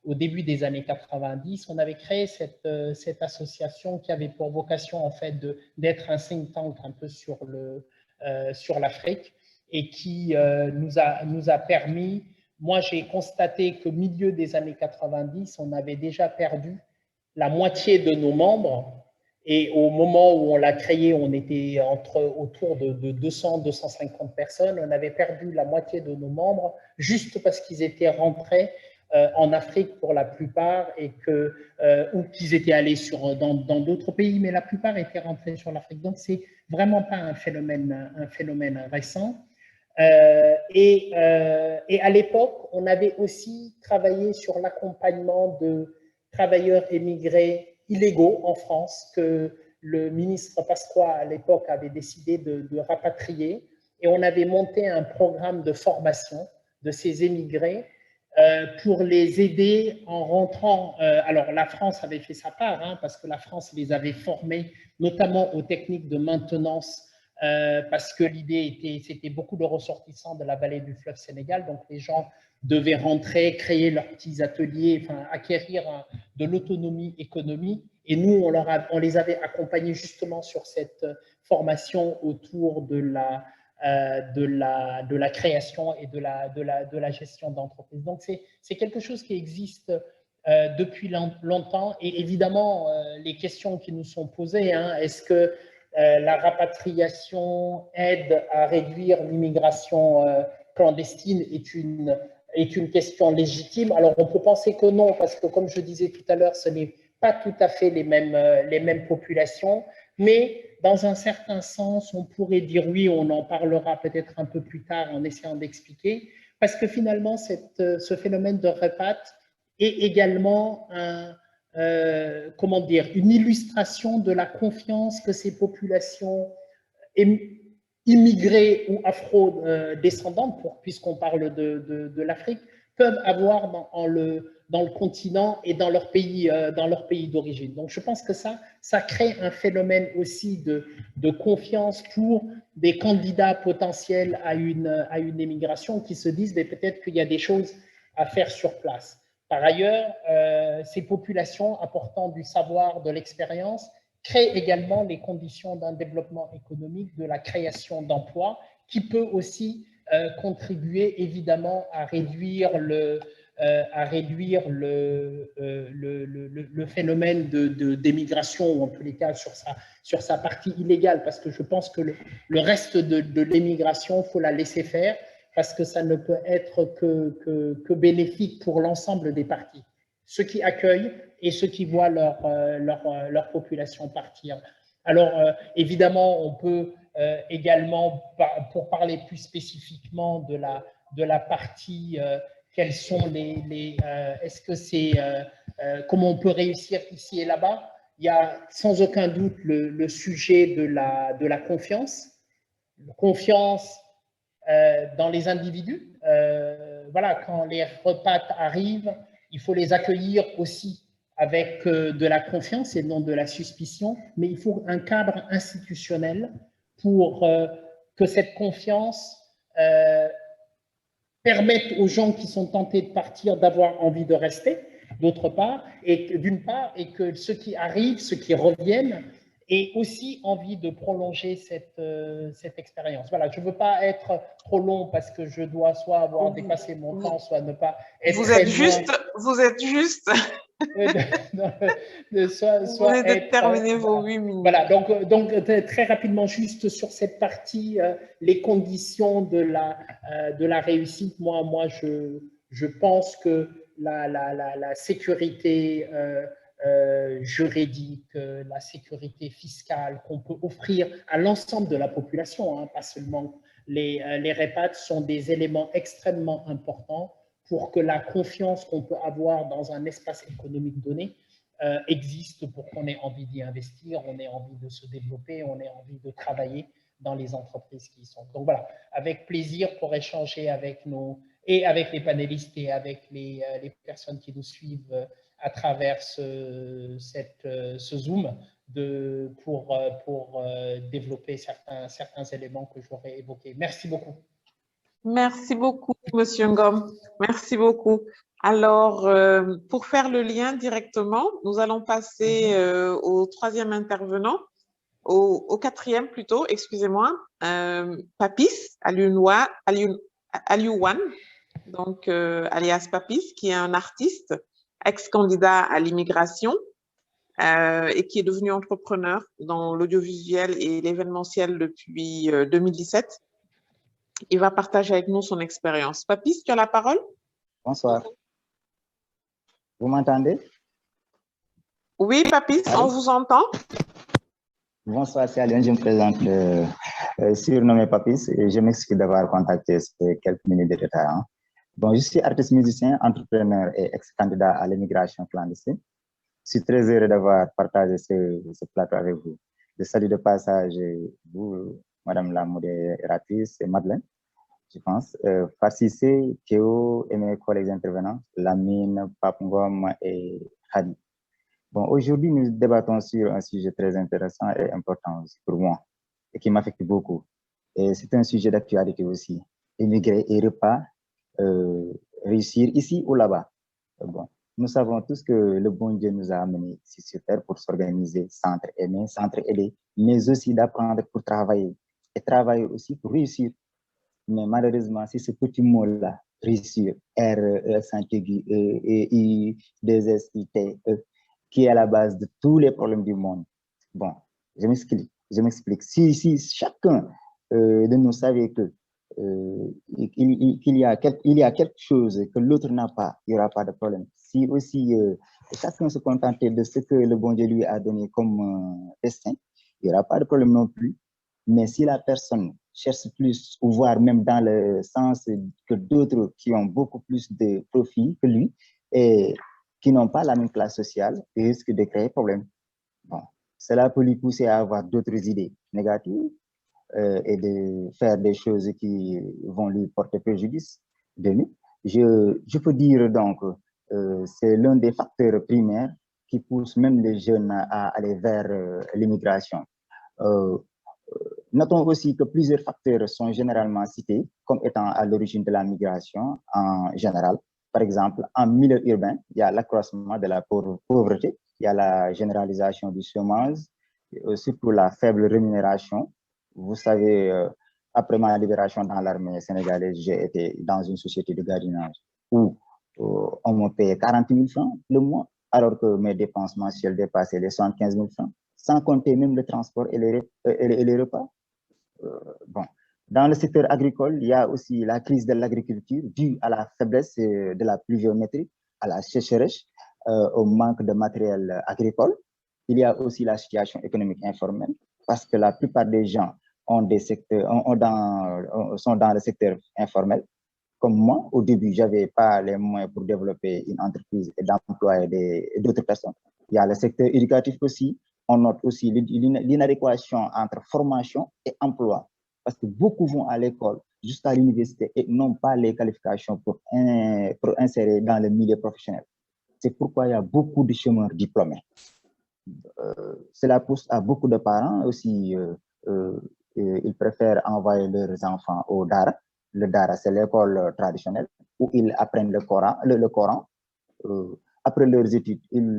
au début des années 90, on avait créé cette association qui avait pour vocation en fait d'être un think tank un peu sur l'Afrique et qui nous a permis, moi j'ai constaté qu'au milieu des années 90, on avait déjà perdu la moitié de nos membres. Et au moment où on l'a créé, on était autour de 200-250 personnes. On avait perdu la moitié de nos membres juste parce qu'ils étaient rentrés en Afrique pour la plupart et ou qu'ils étaient allés dans d'autres pays, mais la plupart étaient rentrés sur l'Afrique. Donc, c'est vraiment pas un phénomène récent. Et à l'époque, on avait aussi travaillé sur l'accompagnement de travailleurs émigrés illégaux en France que le ministre Pasqua à l'époque avait décidé de rapatrier, et on avait monté un programme de formation de ces émigrés pour les aider en rentrant. Alors la France avait fait sa part, hein, parce que la France les avait formés notamment aux techniques de maintenance, parce que l'idée était, c'était beaucoup de ressortissants de la vallée du fleuve Sénégal, donc les gens devaient rentrer, créer leurs petits ateliers, enfin, acquérir de l'autonomie économique. Et nous, on les avait accompagnés justement sur cette formation autour de la création et de la gestion d'entreprise. Donc, c'est quelque chose qui existe depuis longtemps. Et évidemment, les questions qui nous sont posées, hein, est-ce que la rapatriation aide à réduire l'immigration clandestine est une question légitime. Alors, on peut penser que non, parce que, comme je disais tout à l'heure, ce n'est pas tout à fait les mêmes populations, mais dans un certain sens, on pourrait dire oui, on en parlera peut-être un peu plus tard en essayant d'expliquer, parce que finalement, ce phénomène de repat est également comment dire, une illustration de la confiance que ces populations immigrées ou afro-descendantes, puisqu'on parle de l'Afrique, peuvent avoir dans le continent et dans leur pays d'origine. Donc, je pense que ça crée un phénomène aussi de confiance pour des candidats potentiels à une émigration qui se disent, mais peut-être qu'il y a des choses à faire sur place. Par ailleurs, ces populations apportant du savoir, de l'expérience, créent également les conditions d'un développement économique, de la création d'emplois, qui peut aussi contribuer évidemment à réduire le phénomène d'émigration, ou en tous les cas sur sa partie illégale, parce que je pense que le reste de l'émigration, il faut la laisser faire, parce que ça ne peut être que bénéfique pour l'ensemble des parties, ceux qui accueillent et ceux qui voient leur population partir. Alors, évidemment, on peut également, pour parler plus spécifiquement de la partie, quels sont est-ce que c'est, comment on peut réussir ici et là-bas, il y a sans aucun doute le sujet de la confiance. Confiance dans les individus. Voilà, quand les repas arrivent, il faut les accueillir aussi avec de la confiance et non de la suspicion, mais il faut un cadre institutionnel pour que cette confiance permette aux gens qui sont tentés de partir d'avoir envie de rester, d'autre part, et d'une part, et que ceux qui arrivent, ceux qui reviennent, aient aussi envie de prolonger cette expérience. Voilà, je ne veux pas être trop long parce que je dois soit avoir dépassé mon temps, soit ne pas être vous êtes juste. Vous venez de terminer vos 8 minutes. Voilà, donc très rapidement, juste sur cette partie, les conditions de la réussite, moi je pense que la sécurité juridique, la sécurité fiscale qu'on peut offrir à l'ensemble de la population, hein, pas seulement les REPAD, sont des éléments extrêmement importants pour que la confiance qu'on peut avoir dans un espace économique donné existe, pour qu'on ait envie d'y investir, on ait envie de se développer, on ait envie de travailler dans les entreprises qui y sont. Donc voilà, avec plaisir pour échanger avec avec les panélistes et avec les personnes qui nous suivent à travers ce Zoom pour développer certains éléments que j'aurais évoqués. Merci beaucoup. Merci beaucoup, Monsieur Ngom. Merci beaucoup. Alors, pour faire le lien directement, nous allons passer au troisième intervenant, au quatrième plutôt, excusez-moi, Papis Aliouane, donc alias Papis, qui est un artiste, ex-candidat à l'immigration et qui est devenu entrepreneur dans l'audiovisuel et l'événementiel depuis 2017. Il va partager avec nous son expérience. Papis, tu as la parole? Bonsoir. Vous m'entendez? Oui, Papis, on vous entend. Bonsoir, c'est Alain, je me présente, surnommé Papis, et je m'excuse d'avoir contacté quelques minutes de retard. Hein. Bon, je suis artiste musicien, entrepreneur et ex-candidat à l'immigration clandestine. Je suis très heureux d'avoir partagé ce plateau avec vous. Je salue de passage vous, Madame la modératrice, et Madeleine, je pense, Fassissé, Théo et mes collègues intervenants, Lamine, Papngom et Hadi. Bon, aujourd'hui, nous débattons sur un sujet très intéressant et important aussi pour moi et qui m'affecte beaucoup. Et c'est un sujet d'actualité aussi. Émigrer et repas, réussir ici ou là-bas. Bon, nous savons tous que le bon Dieu nous a amenés ici sur terre pour s'organiser, s'entraider, mais aussi d'apprendre pour travailler et travailler aussi pour réussir. Mais malheureusement, c'est ce petit mot-là, réussir, R-E-S-I-T, qui est à la base de tous les problèmes du monde. Bon, je m'explique. Si chacun de nous savait que qu'il y a quelque chose que l'autre n'a pas, il n'y aura pas de problème. Si aussi chacun se contentait de ce que le bon Dieu lui a donné comme destin, il n'y aura pas de problème non plus. Mais si la personne cherche plus, ou voire même dans le sens que d'autres qui ont beaucoup plus de profit que lui et qui n'ont pas la même classe sociale, il risque de créer problème. Bon, cela peut lui pousser à avoir d'autres idées négatives et de faire des choses qui vont lui porter préjudice. Je peux dire donc c'est l'un des facteurs primaires qui pousse même les jeunes à aller vers l'immigration. Notons aussi que plusieurs facteurs sont généralement cités comme étant à l'origine de la migration en général. Par exemple, en milieu urbain, il y a l'accroissement de la pauvreté, il y a la généralisation du chômage, surtout la faible rémunération. Vous savez, après ma libération dans l'armée sénégalaise, j'ai été dans une société de gardiennage où on me payait 40 000 francs le mois, alors que mes dépenses mensuelles dépassaient les 75 000 francs, sans compter même le transport et les repas. Bon. Dans le secteur agricole, il y a aussi la crise de l'agriculture due à la faiblesse de la pluviométrie, à la sécheresse, au manque de matériel agricole. Il y a aussi la situation économique informelle parce que la plupart des gens ont des secteurs, sont dans le secteur informel. Comme moi, au début, je n'avais pas les moyens pour développer une entreprise et d'employer d'autres personnes. Il y a le secteur éducatif aussi. On note aussi l'inadéquation entre formation et emploi. Parce que beaucoup vont à l'école jusqu'à l'université et n'ont pas les qualifications pour insérer dans le milieu professionnel. C'est pourquoi il y a beaucoup de chômeurs diplômés. Cela pousse à beaucoup de parents aussi, ils préfèrent envoyer leurs enfants au Dara. Le Dara, c'est l'école traditionnelle où ils apprennent le Coran. Après leurs études, ils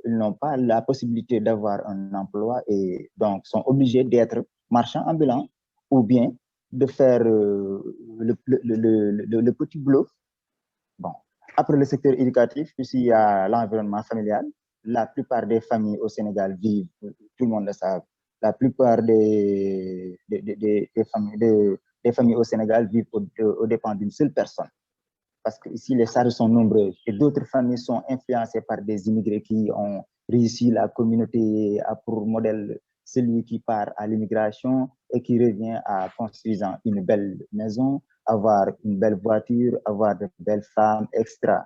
n'ont pas la possibilité d'avoir un emploi et donc sont obligés d'être marchands ambulants ou bien de faire le petit boulot. Bon. Après le secteur éducatif, ici il y a l'environnement familial. La plupart des familles au Sénégal vivent, tout le monde le sait, la plupart des familles au Sénégal vivent aux dépens d'une seule personne. Parce que ici les charges sont nombreuses et d'autres familles sont influencées par des immigrés qui ont réussi. La communauté a pour modèle celui qui part à l'immigration et qui revient à construisant une belle maison, avoir une belle voiture, avoir de belles femmes, etc.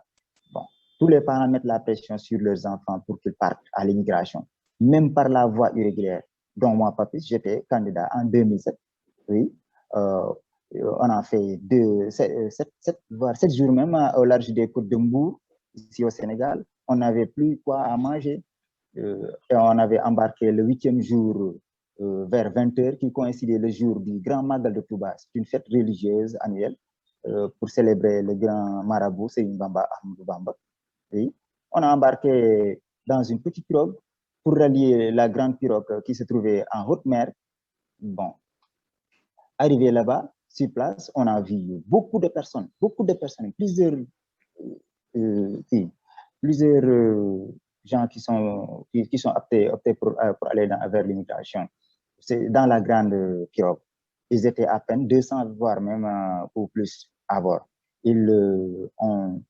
Bon, tous les parents mettent la pression sur leurs enfants pour qu'ils partent à l'immigration, même par la voie irrégulière. Donc moi, Papis, j'étais candidat en 2007. Oui. On a fait 7 jours même au large des côtes de Mbour, ici au Sénégal. On n'avait plus quoi à manger. Et on avait embarqué le 8e jour vers 20 h, qui coïncidait le jour du Grand Magal de Touba. C'est une fête religieuse annuelle pour célébrer le grand marabout, Serigne Bamba Ahmadou Bamba. Oui. On a embarqué dans une petite pirogue pour rallier la grande pirogue qui se trouvait en haute mer. Bon, arrivé là-bas, sur place, on a vu beaucoup de personnes, plusieurs gens qui sont optés pour aller vers l'immigration. C'est dans la grande pirogue. Ils étaient à peine 200, voire même ou plus à bord. On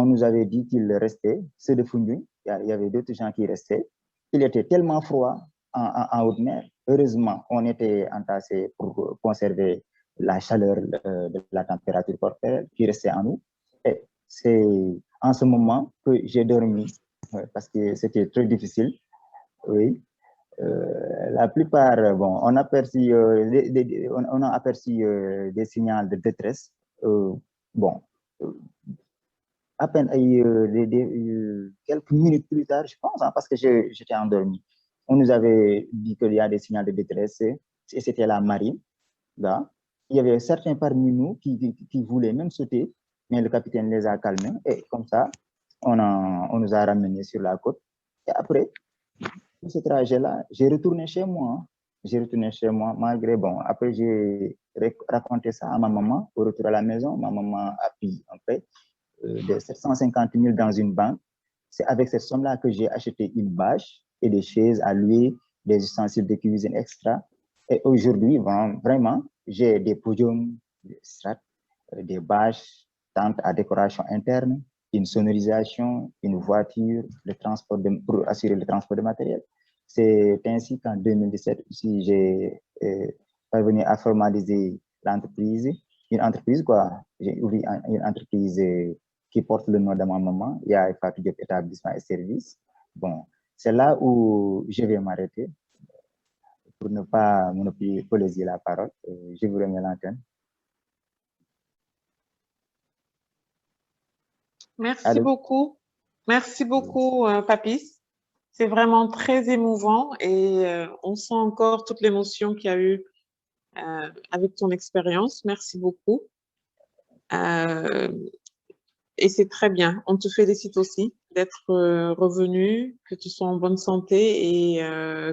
nous avait dit qu'il restait, ceux de Foundiougne, il y avait d'autres gens qui restaient. Il était tellement froid en haute mer. Heureusement, on était entassés pour conserver la chaleur de la température corporelle qui restait en nous. Et c'est en ce moment que j'ai dormi, parce que c'était très difficile. Oui. La plupart, bon, on a aperçu des signaux de détresse. Bon, à peine quelques minutes plus tard, je pense, parce que j'étais endormi. On nous avait dit qu'il y a des signaux de détresse et c'était la marine. Là. Il y avait certains parmi nous qui voulaient même sauter, mais le capitaine les a calmés et comme ça, on nous a ramenés sur la côte. Et après, ce trajet-là, j'ai retourné chez moi. Malgré, bon, après j'ai raconté ça à ma maman au retour à la maison. Ma maman a pris un prêt de 750 000 dans une banque. C'est avec cette somme-là que j'ai acheté une bâche et des chaises à louer, des ustensiles de cuisine extra. Et aujourd'hui, vraiment, j'ai des podiums, des strates, des bâches, tentes à décoration interne, une sonorisation, une voiture, pour assurer le transport de matériel. C'est ainsi qu'en 2017, si j'ai parvenu à formaliser l'entreprise, une entreprise, quoi. J'ai ouvert une entreprise qui porte le nom de ma maman, il y a Fatou Diop établissement et services. Bon, c'est là où je vais m'arrêter pour ne pas monopoliser la parole. Je vous remets l'antenne. Merci beaucoup. Merci beaucoup, Papis. C'est vraiment très émouvant et on sent encore toute l'émotion qu'il y a eu avec ton expérience. Merci beaucoup. Et c'est très bien. On te félicite aussi d'être revenu, que tu sois en bonne santé et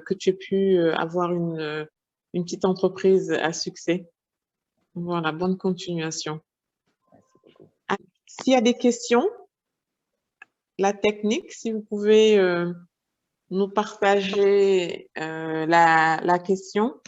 que tu aies pu avoir une petite entreprise à succès. Voilà, bonne continuation. S'il y a des questions, la technique, si vous pouvez nous partager la question.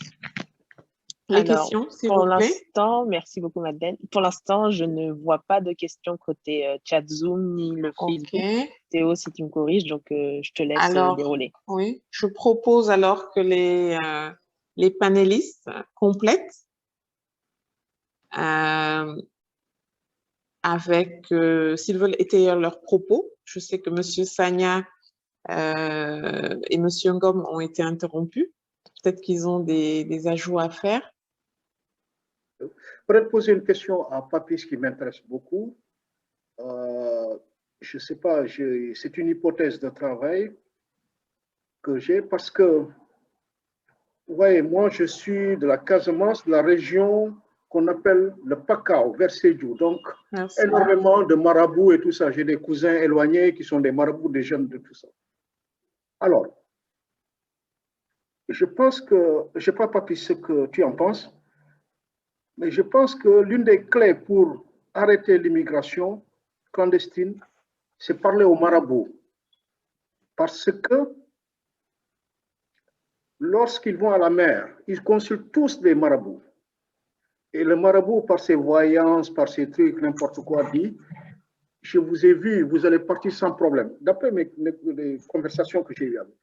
Les questions, s'il vous plaît. Pour l'instant, merci beaucoup, Madeleine. Pour l'instant, je ne vois pas de questions côté chat Zoom ni le Facebook. Okay. Théo, si tu me corriges, donc je te laisse dérouler. Oui, je propose alors que les panélistes complètent avec, s'ils veulent étayer leurs propos. Je sais que M. Sagna et M. Ngom ont été interrompus. Peut-être qu'ils ont des ajouts à faire. Peut-être poser une question à Papis qui m'intéresse beaucoup. Je ne sais pas, c'est une hypothèse de travail que j'ai parce que, vous voyez, moi je suis de la Casamance, de la région qu'on appelle le Pakao, vers Sédhiou. Donc, énormément de marabouts et tout ça. J'ai des cousins éloignés qui sont des marabouts, des jeunes de tout ça. Alors, je pense que, je ne sais pas, Papis, ce que tu en penses, mais je pense que l'une des clés pour arrêter l'immigration clandestine, c'est parler aux marabouts. Parce que lorsqu'ils vont à la mer, ils consultent tous des marabouts. Et le marabout, par ses voyances, par ses trucs, n'importe quoi, dit, je vous ai vu, vous allez partir sans problème. D'après les conversations que j'ai eues avec.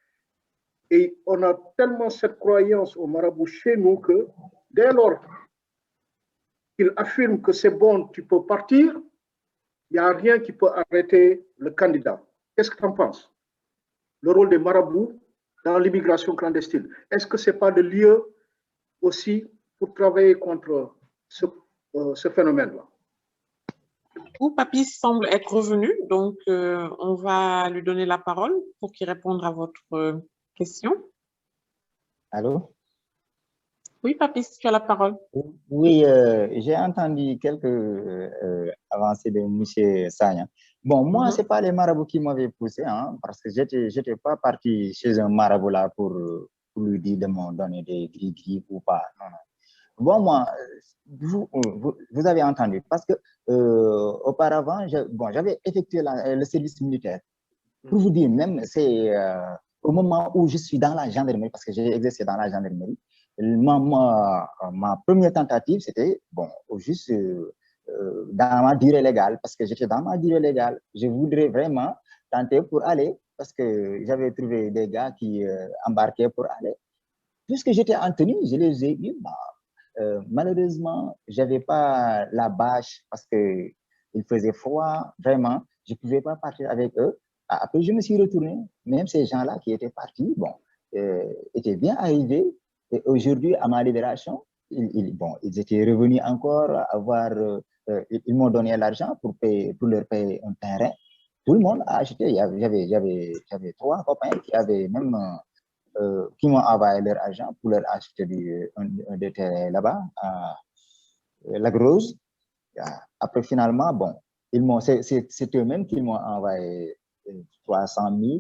Et on a tellement cette croyance au marabout chez nous que dès lors qu'il affirme que c'est bon, tu peux partir, il n'y a rien qui peut arrêter le candidat. Qu'est-ce que tu en penses? Le rôle des marabouts dans l'immigration clandestine. Est-ce que ce n'est pas le lieu aussi pour travailler contre ce phénomène-là? Papis semble être revenu, donc on va lui donner la parole pour qu'il réponde à votre question. Allô? Oui, Papis, tu as la parole. Oui, j'ai entendu quelques avancées de M. Sagna. Bon, moi, ce n'est pas les marabouts qui m'avaient poussé, hein, parce que je n'étais pas parti chez un marabout là pour lui dire de me donner des gris-gris ou pas. Non, non. Bon, moi, vous avez entendu, parce que auparavant, j'avais effectué le service militaire. Pour vous dire, même, c'est au moment où je suis dans la gendarmerie, parce que j'ai exercé dans la gendarmerie, ma première tentative, c'était, bon, juste dans ma durée légale, parce que j'étais dans ma durée légale. Je voudrais vraiment tenter pour aller, parce que j'avais trouvé des gars qui embarquaient pour aller. Puisque j'étais en tenue, je les ai vus. Malheureusement, je n'avais pas la bâche parce qu'il faisait froid, vraiment. Je ne pouvais pas partir avec eux. Après, je me suis retourné. Même ces gens-là qui étaient partis, bon, étaient bien arrivés. Et aujourd'hui, à ma libération, ils étaient revenus encore ils m'ont donné l'argent pour leur payer un terrain. Tout le monde a acheté. J'avais 3 copains qui avaient même qui m'ont envoyé leur argent pour leur acheter des terrains là-bas, à La Grosse. Après, finalement, bon, c'est eux-mêmes qui m'ont envoyé 300 000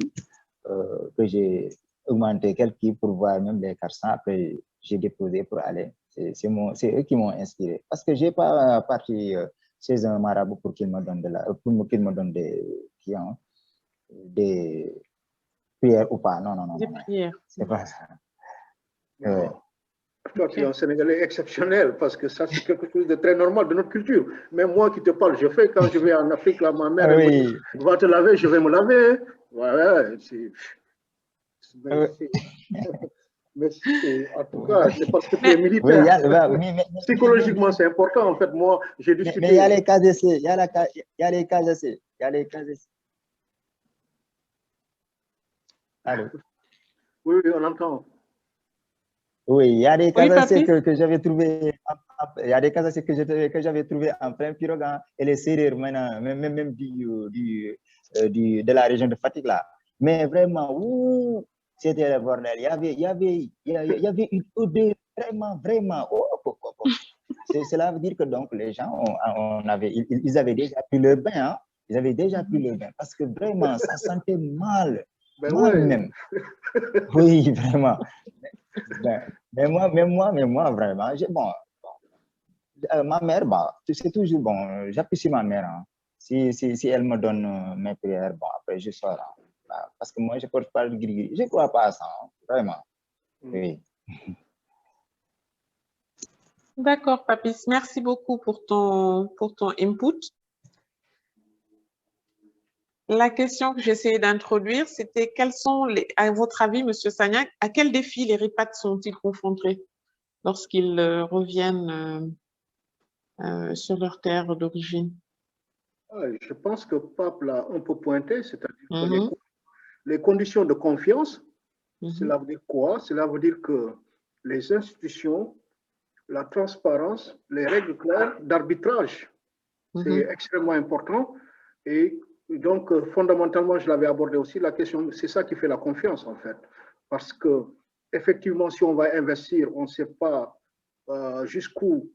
que j'ai augmenté quelques pour voir même les 400. Après, j'ai déposé pour aller. C'est eux qui m'ont inspiré. Parce que je n'ai pas parti chez un marabout pour qu'il me donne qu'il me donne des prières ou pas. Non, non, non. Des prières. C'est pas ça. Ouais. Toi, tu es un Sénégalais exceptionnel parce que ça, c'est quelque chose de très normal de notre culture. Même moi qui te parle, je fais quand je vais en Afrique, là, ma mère, elle me dit, va te laver, je vais me laver. Ouais, mais en tout cas, c'est parce que tu es militaire. Psychologiquement, c'est important. En fait, moi, j'ai discuté. Mais il y a les cas d'essai. Il y a les cas d'essai. Il y a les cas d'essai. Allô? Oui, on entend. Oui, il y a des cas d'essai que j'avais trouvé. Il y a des cas d'essai que j'avais trouvé en plein pirogue et les serrures maintenant, même de la région de Fatick là. Mais vraiment, c'était le bordel. Il y avait une odeur vraiment. Cela veut dire que donc les gens, ils avaient déjà pris leur bain. Hein? Ils avaient déjà pris leur bain parce que vraiment, ça sentait mal. Même. Oui, vraiment. Mais moi, vraiment, ma mère, c'est toujours bon. J'apprécie ma mère. Hein. Si elle me donne mes prières, bon, après je sors. Hein. Parce que moi, je ne porte pas le gris. Je ne crois pas à ça, hein, vraiment. Oui. D'accord, Papis. Merci beaucoup pour ton input. La question que j'essayais d'introduire, c'était quels sont, à votre avis, M. Sagna, à quels défis les RIPAT sont-ils confrontés lorsqu'ils reviennent sur leur terre d'origine? Je pense que Pape l'a un peu pointé, c'est-à-dire que les conditions de confiance, cela veut dire quoi? Cela veut dire que les institutions, la transparence, les règles claires d'arbitrage, c'est extrêmement important. Et donc, fondamentalement, je l'avais abordé aussi, la question, c'est ça qui fait la confiance, en fait. Parce que, effectivement, si on va investir, on ne sait pas jusqu'où,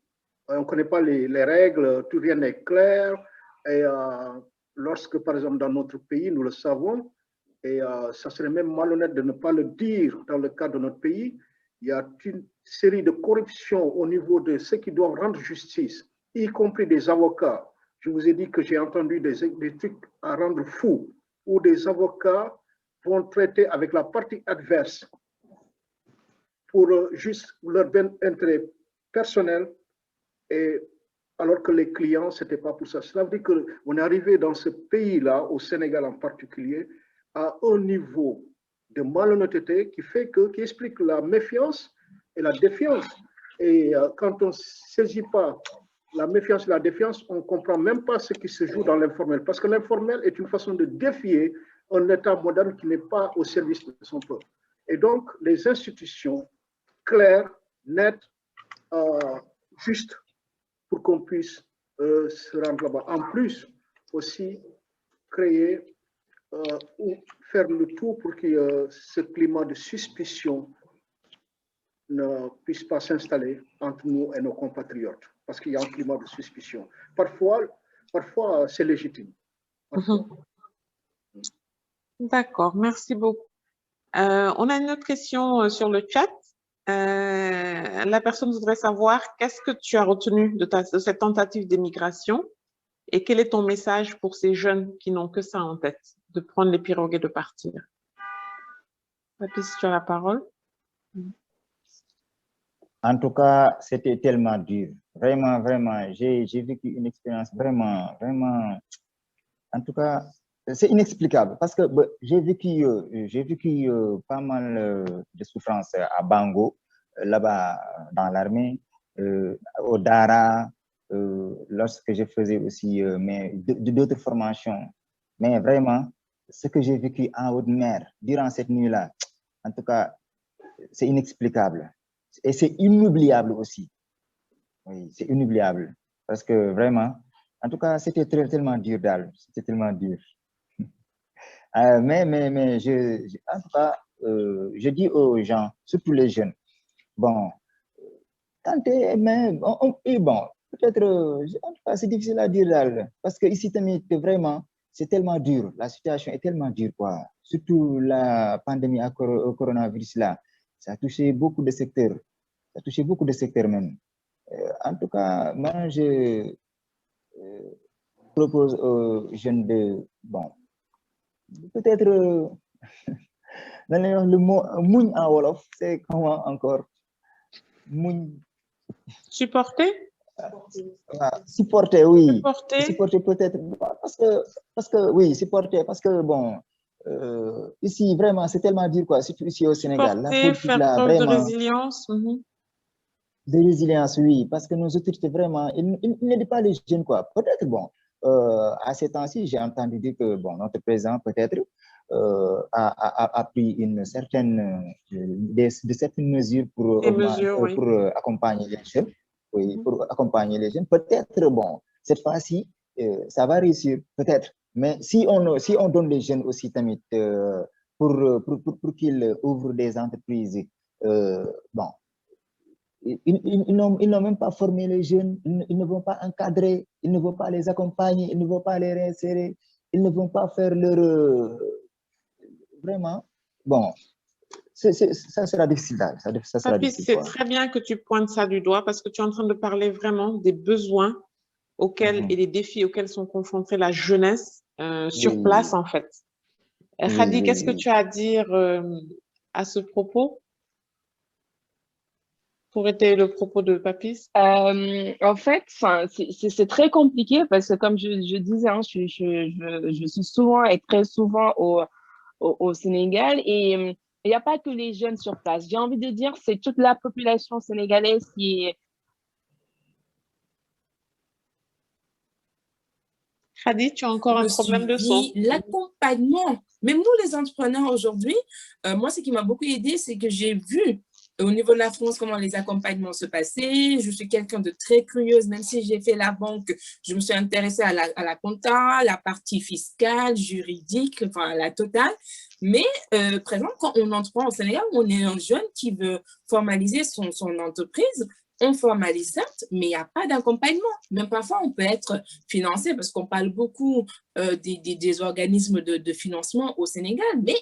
on ne connaît pas les règles, tout rien n'est clair. Et lorsque, par exemple, dans notre pays, nous le savons, et ça serait même malhonnête de ne pas le dire dans le cas de notre pays, il y a une série de corruptions au niveau de ceux qui doivent rendre justice, y compris des avocats. Je vous ai dit que j'ai entendu des trucs à rendre fou, où des avocats vont traiter avec la partie adverse pour juste leur intérêt personnel, et alors que les clients, ce n'était pas pour ça. Cela veut dire qu'on est arrivé dans ce pays-là, au Sénégal en particulier, à un niveau de malhonnêteté qui explique la méfiance et la défiance. Et quand on ne saisit pas la méfiance et la défiance, on ne comprend même pas ce qui se joue dans l'informel. Parce que l'informel est une façon de défier un État moderne qui n'est pas au service de son peuple. Et donc, les institutions claires, nettes, justes, pour qu'on puisse se rendre là-bas. En plus, aussi, créer ou faire le tout pour que ce climat de suspicion ne puisse pas s'installer entre nous et nos compatriotes, parce qu'il y a un climat de suspicion. Parfois c'est légitime. Parfois. D'accord, merci beaucoup. On a une autre question sur le chat. La personne voudrait savoir qu'est-ce que tu as retenu de cette tentative d'émigration et quel est ton message pour ces jeunes qui n'ont que ça en tête, de prendre les pirogues et de partir. Patrice, tu as la parole. En tout cas, c'était tellement dur. Vraiment, vraiment, j'ai vécu une expérience vraiment, vraiment, en tout cas, c'est inexplicable parce que j'ai vécu pas mal de souffrances à Bango, là-bas dans l'armée, au Dara, lorsque je faisais aussi d'autres formations. Mais vraiment, ce que j'ai vécu en haute mer durant cette nuit-là, en tout cas, c'est inexplicable. Et c'est inoubliable aussi. Oui, c'est inoubliable. Parce que vraiment, en tout cas, c'était tellement dur, Dal. C'était tellement dur. Mais en tout cas, je dis aux gens, surtout les jeunes, bon, tentez, mais bon, peut-être, en tout cas, c'est difficile à dire, Dal. Parce que ici, vraiment, c'est tellement dur. La situation est tellement dure, quoi. Surtout la pandémie au coronavirus, là. Ça a touché beaucoup de secteurs. Ça a touché beaucoup de secteurs même. En tout cas, moi, je propose aux jeunes de, bon, peut-être, le mot mouñ en Wolof, c'est comment encore? Mouñ. Supporter? Supporter, oui. Supporter? Supporter peut-être, parce que, oui, supporter, parce que, bon, ici, vraiment, c'est tellement dur, quoi, surtout ici au Sénégal. Supporter, La politique, faire là, preuve vraiment, de résilience. De résilience, oui, parce que nos autorités, vraiment, ils n'aident pas les jeunes, quoi. Peut-être, bon, à ces temps-ci, j'ai entendu dire que, bon, notre président, peut-être, a pris une certaine, de certaines mesures pour accompagner les jeunes. Oui, pour accompagner les jeunes. Peut-être, bon, cette fois-ci, ça va réussir, peut-être. Mais si on donne les jeunes aussi, tamit, pour qu'ils ouvrent des entreprises, bon, ils n'ont même pas formé les jeunes, ils ne vont pas encadrer, ils ne vont pas les accompagner, ils ne vont pas les réinsérer, ils ne vont pas faire leur... vraiment, bon, ça sera difficile. C'est très bien que tu pointes ça du doigt parce que tu es en train de parler vraiment des besoins auxquels et des défis auxquels sont confrontés la jeunesse sur place, en fait. Khady, qu'est-ce que tu as à dire à ce propos? Pour aider le propos de Papis? En fait, c'est très compliqué parce que comme je disais, hein, je suis souvent et très souvent au Sénégal et il n'y a pas que les jeunes sur place. J'ai envie de dire c'est toute la population sénégalaise qui est... Khady, tu as encore un problème de son? L'accompagnement, même nous les entrepreneurs aujourd'hui, moi ce qui m'a beaucoup aidé, c'est que j'ai vu au niveau de la France, comment les accompagnements se passaient. Je suis quelqu'un de très curieuse, même si j'ai fait la banque, je me suis intéressée à la compta, la partie fiscale, juridique, enfin la totale. Mais, par exemple, quand on entreprend au Sénégal, on est un jeune qui veut formaliser son entreprise. On formalise certes, mais il n'y a pas d'accompagnement. Même parfois, on peut être financé parce qu'on parle beaucoup des organismes de financement au Sénégal, mais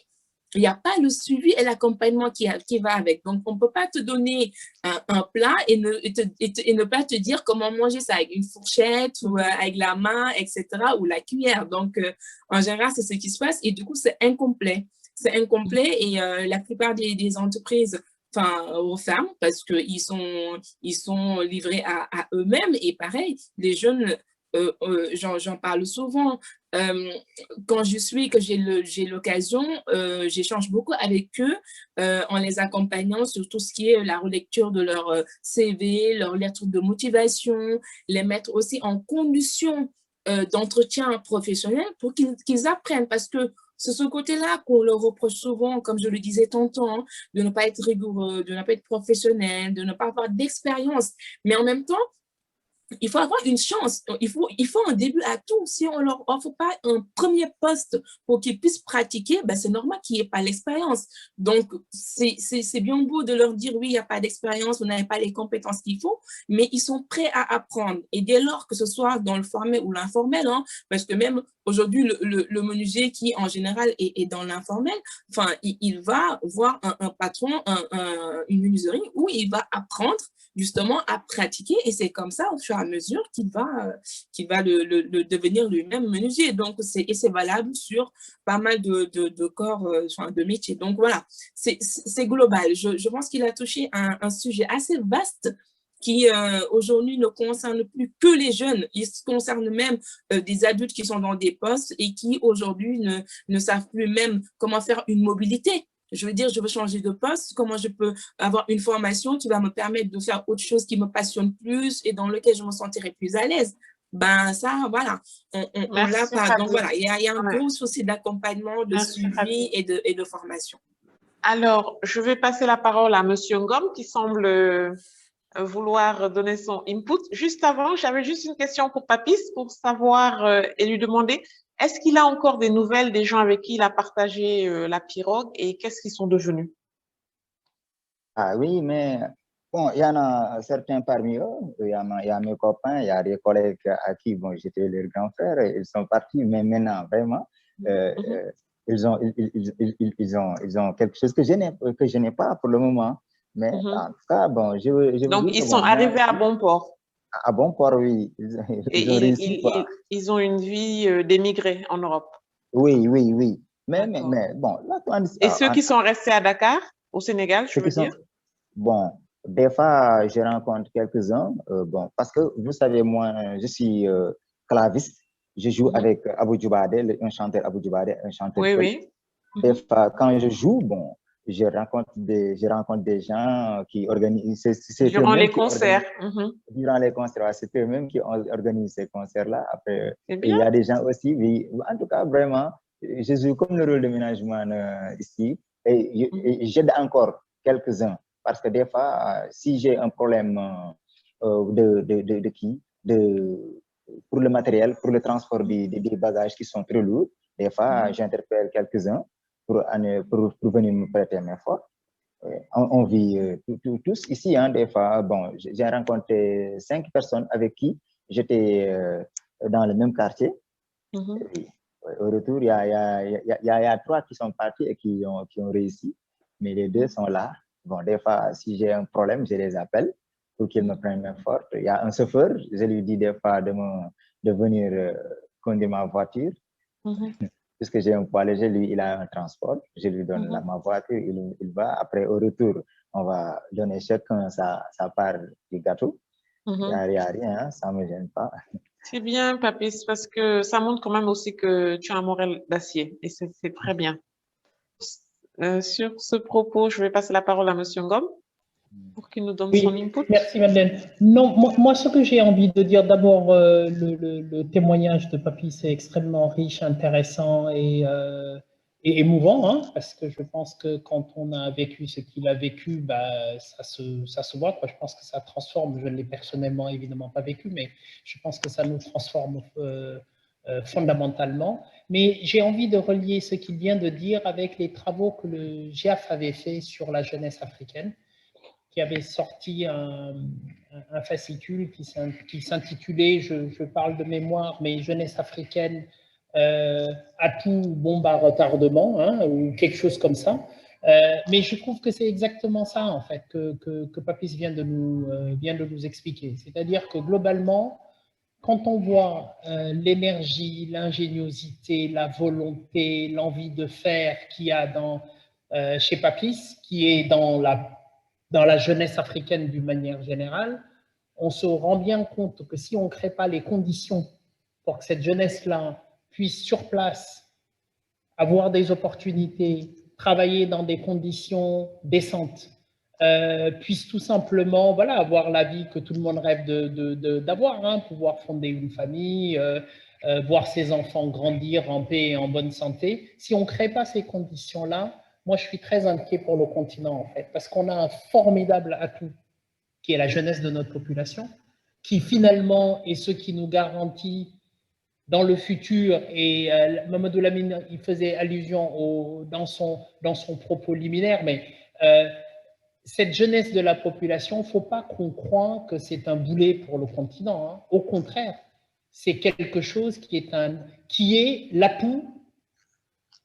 il n'y a pas le suivi et l'accompagnement qui va avec. Donc, on ne peut pas te donner un plat et ne pas te dire comment manger ça avec une fourchette ou avec la main, etc., ou la cuillère. Donc, en général, c'est ce qui se passe et du coup, c'est incomplet. C'est incomplet et la plupart des entreprises, enfin, aux femmes, parce qu'ils sont livrés à eux-mêmes. Et pareil, les jeunes, j'en parle souvent. Quand que j'ai l'occasion, j'échange beaucoup avec eux en les accompagnant sur tout ce qui est la relecture de leur CV, leur lettre de motivation, les mettre aussi en condition d'entretien professionnel pour qu'ils apprennent parce que c'est ce côté-là qu'on leur reproche souvent, comme je le disais tantôt, hein, de ne pas être rigoureux, de ne pas être professionnel, de ne pas avoir d'expérience. Mais en même temps, il faut avoir une chance, il faut un début à tout. Si on leur offre pas un premier poste pour qu'ils puissent pratiquer, ben c'est normal qu'il n'y ait pas l'expérience. Donc, c'est bien beau de leur dire, oui, il n'y a pas d'expérience, vous n'avez pas les compétences qu'il faut, mais ils sont prêts à apprendre. Et dès lors que ce soit dans le formel ou l'informel, hein, parce que même aujourd'hui, le menuisier qui, en général, est dans l'informel, enfin, il va voir un patron, une menuiserie où il va apprendre justement à pratiquer, et c'est comme ça au fur et à mesure qu'il va devenir lui-même menuisier. Donc, c'est valable sur pas mal de corps, de métiers. Donc, voilà, c'est global. Je pense qu'il a touché un sujet assez vaste qui aujourd'hui ne concerne plus que les jeunes, il concerne même des adultes qui sont dans des postes et qui aujourd'hui ne savent plus même comment faire une mobilité. Je veux dire, je veux changer de poste, comment je peux avoir une formation qui va me permettre de faire autre chose qui me passionne plus et dans lequel je me sentirai plus à l'aise. Ben ça, voilà, on l'a pas. Donc voilà, il y a un gros souci d'accompagnement, de suivi et de formation. Alors, je vais passer la parole à Monsieur Ngom qui semble vouloir donner son input. Juste avant, j'avais juste une question pour Papis pour savoir et lui demander est-ce qu'il a encore des nouvelles des gens avec qui il a partagé la pirogue et qu'est-ce qu'ils sont devenus? Ah oui, mais bon, il y en a certains parmi eux, il y a mes copains, il y a des collègues à qui bon, j'étais leur grand frère, ils sont partis, mais maintenant, vraiment, ils ont quelque chose que je n'ai pas pour le moment. Mais en tout cas, bon, donc, ils sont arrivés à bon port. À bon port, oui. Ils ont réussi, quoi. Ils ont une vie d'émigrés en Europe. Oui. Mais bon, là, et ceux qui sont restés à Dakar, au Sénégal, je veux dire? Bon, des fois, je rencontre quelques-uns. Bon, parce que vous savez, moi, je suis claviste. Je joue avec Abou Djoubade, un chanteur Abou Djoubade, un chanteur. Oui. Des fois, quand je joue, bon, je rencontre des gens qui organisent. Durant les concerts. Durant les concerts, c'est eux-mêmes qui organisent ces concerts-là. Après, il y a des gens aussi, oui. En tout cas, vraiment, je joue comme le rôle de ménagement ici. Et j'aide encore quelques-uns. Parce que des fois, si j'ai un problème pour le matériel, pour le transport des bagages qui sont très lourds, des fois, j'interpelle quelques-uns pour venir me prêter mes forces. On vit tous ici, hein, des fois. Bon, j'ai rencontré 5 personnes avec qui j'étais dans le même quartier. Au retour, il y a 3 qui sont partis et qui ont réussi, mais les 2 sont là. Bon, des fois, si j'ai un problème, je les appelle pour qu'ils me prennent main forte. Il y a un chauffeur, je lui dis des fois de venir conduire ma voiture. Puisque j'ai un poids léger, lui, il a un transport. Je lui donne ma voiture, il va. Après, au retour, on va donner chacun sa part du gâteau. Il n'y a rien, hein, ça ne me gêne pas. C'est bien, Papis, parce que ça montre quand même aussi que tu as un moral d'acier. Et c'est très bien. Sur ce propos, je vais passer la parole à Monsieur Ngom pour qu'il nous donne son input. Merci, Madeleine. Non, moi, ce que j'ai envie de dire, d'abord, le témoignage de Papis est extrêmement riche, intéressant et émouvant, hein, parce que je pense que quand on a vécu ce qu'il a vécu, bah, ça se voit, quoi. Je pense que ça transforme. Je ne l'ai personnellement évidemment pas vécu, mais je pense que ça nous transforme fondamentalement. Mais j'ai envie de relier ce qu'il vient de dire avec les travaux que le GIAF avait fait sur la jeunesse africaine, qui avait sorti un fascicule qui s'intitulait, je parle de mémoire, mais Jeunesse africaine, atout, bombe à retardement, hein, ou quelque chose comme ça. Mais je trouve que c'est exactement ça, en fait, que Papis vient de nous expliquer. C'est-à-dire que globalement, quand on voit l'énergie, l'ingéniosité, la volonté, l'envie de faire qu'il y a chez Papis, qui est dans la jeunesse africaine d'une manière générale, on se rend bien compte que si on ne crée pas les conditions pour que cette jeunesse-là puisse sur place avoir des opportunités, travailler dans des conditions décentes, puisse tout simplement avoir la vie que tout le monde rêve d'avoir, hein, pouvoir fonder une famille, voir ses enfants grandir en paix et en bonne santé. Si on ne crée pas ces conditions-là, moi, je suis très inquiet pour le continent, en fait, parce qu'on a un formidable atout qui est la jeunesse de notre population, qui finalement est ce qui nous garantit dans le futur, et Mamadou Lamine, il faisait allusion dans son propos liminaire, mais cette jeunesse de la population, il ne faut pas qu'on croie que c'est un boulet pour le continent, hein. Au contraire, c'est quelque chose qui est l'atout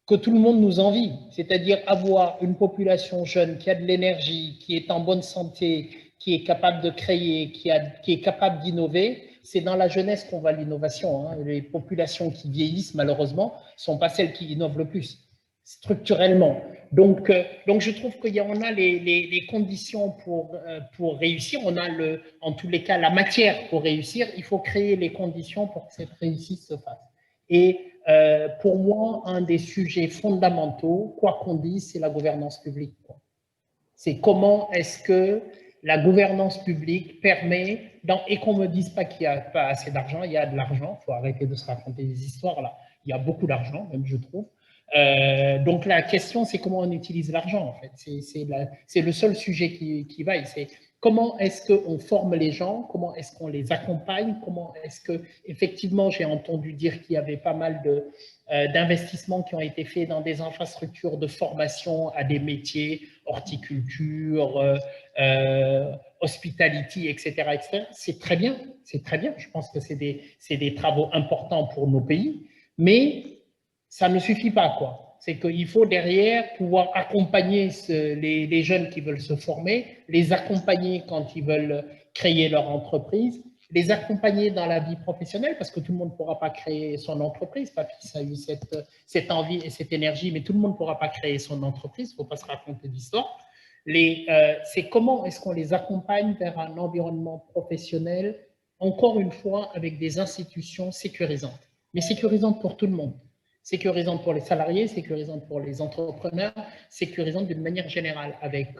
que tout le monde nous envie, c'est-à-dire avoir une population jeune qui a de l'énergie, qui est en bonne santé, qui est capable de créer, qui est capable d'innover. C'est dans la jeunesse qu'on voit l'innovation, hein. Les populations qui vieillissent, malheureusement, ne sont pas celles qui innovent le plus, structurellement. Donc je trouve qu'on a les conditions pour réussir, on a en tous les cas la matière pour réussir, il faut créer les conditions pour que cette réussite se fasse. Et pour moi, un des sujets fondamentaux, quoi qu'on dise, c'est la gouvernance publique. C'est comment est-ce que la gouvernance publique permet, et qu'on ne me dise pas qu'il n'y a pas assez d'argent, il y a de l'argent, il faut arrêter de se raconter des histoires là, il y a beaucoup d'argent, même je trouve. Donc la question, c'est comment on utilise l'argent, en fait. C'est le seul sujet qui vaille. C'est comment est-ce qu'on forme les gens, comment est-ce qu'on les accompagne, comment est-ce que, effectivement, j'ai entendu dire qu'il y avait pas mal d'investissements qui ont été faits dans des infrastructures de formation à des métiers, horticulture, hospitality, etc. etc. C'est très bien, c'est très bien. Je pense que c'est des travaux importants pour nos pays, mais ça ne suffit pas, quoi. C'est qu'il faut derrière pouvoir accompagner les jeunes qui veulent se former, les accompagner quand ils veulent créer leur entreprise, les accompagner dans la vie professionnelle, parce que tout le monde ne pourra pas créer son entreprise. Papis a eu cette envie et cette énergie, mais tout le monde ne pourra pas créer son entreprise, il ne faut pas se raconter d'histoire. C'est comment est-ce qu'on les accompagne vers un environnement professionnel, encore une fois, avec des institutions sécurisantes, mais sécurisantes pour tout le monde. Sécurisante pour les salariés, sécurisante pour les entrepreneurs, sécurisante d'une manière générale, avec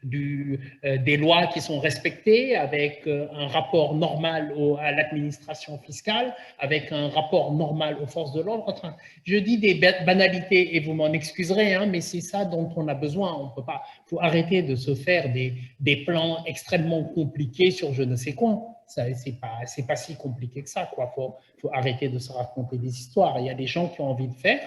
des lois qui sont respectées, avec un rapport normal à l'administration fiscale, avec un rapport normal aux forces de l'ordre. Enfin, je dis des banalités et vous m'en excuserez, hein, mais c'est ça dont on a besoin. On peut pas, faut arrêter de se faire des plans extrêmement compliqués sur je ne sais quoi. C'est pas si compliqué que ça, quoi. Faut arrêter de se raconter des histoires. Il y a des gens qui ont envie de faire,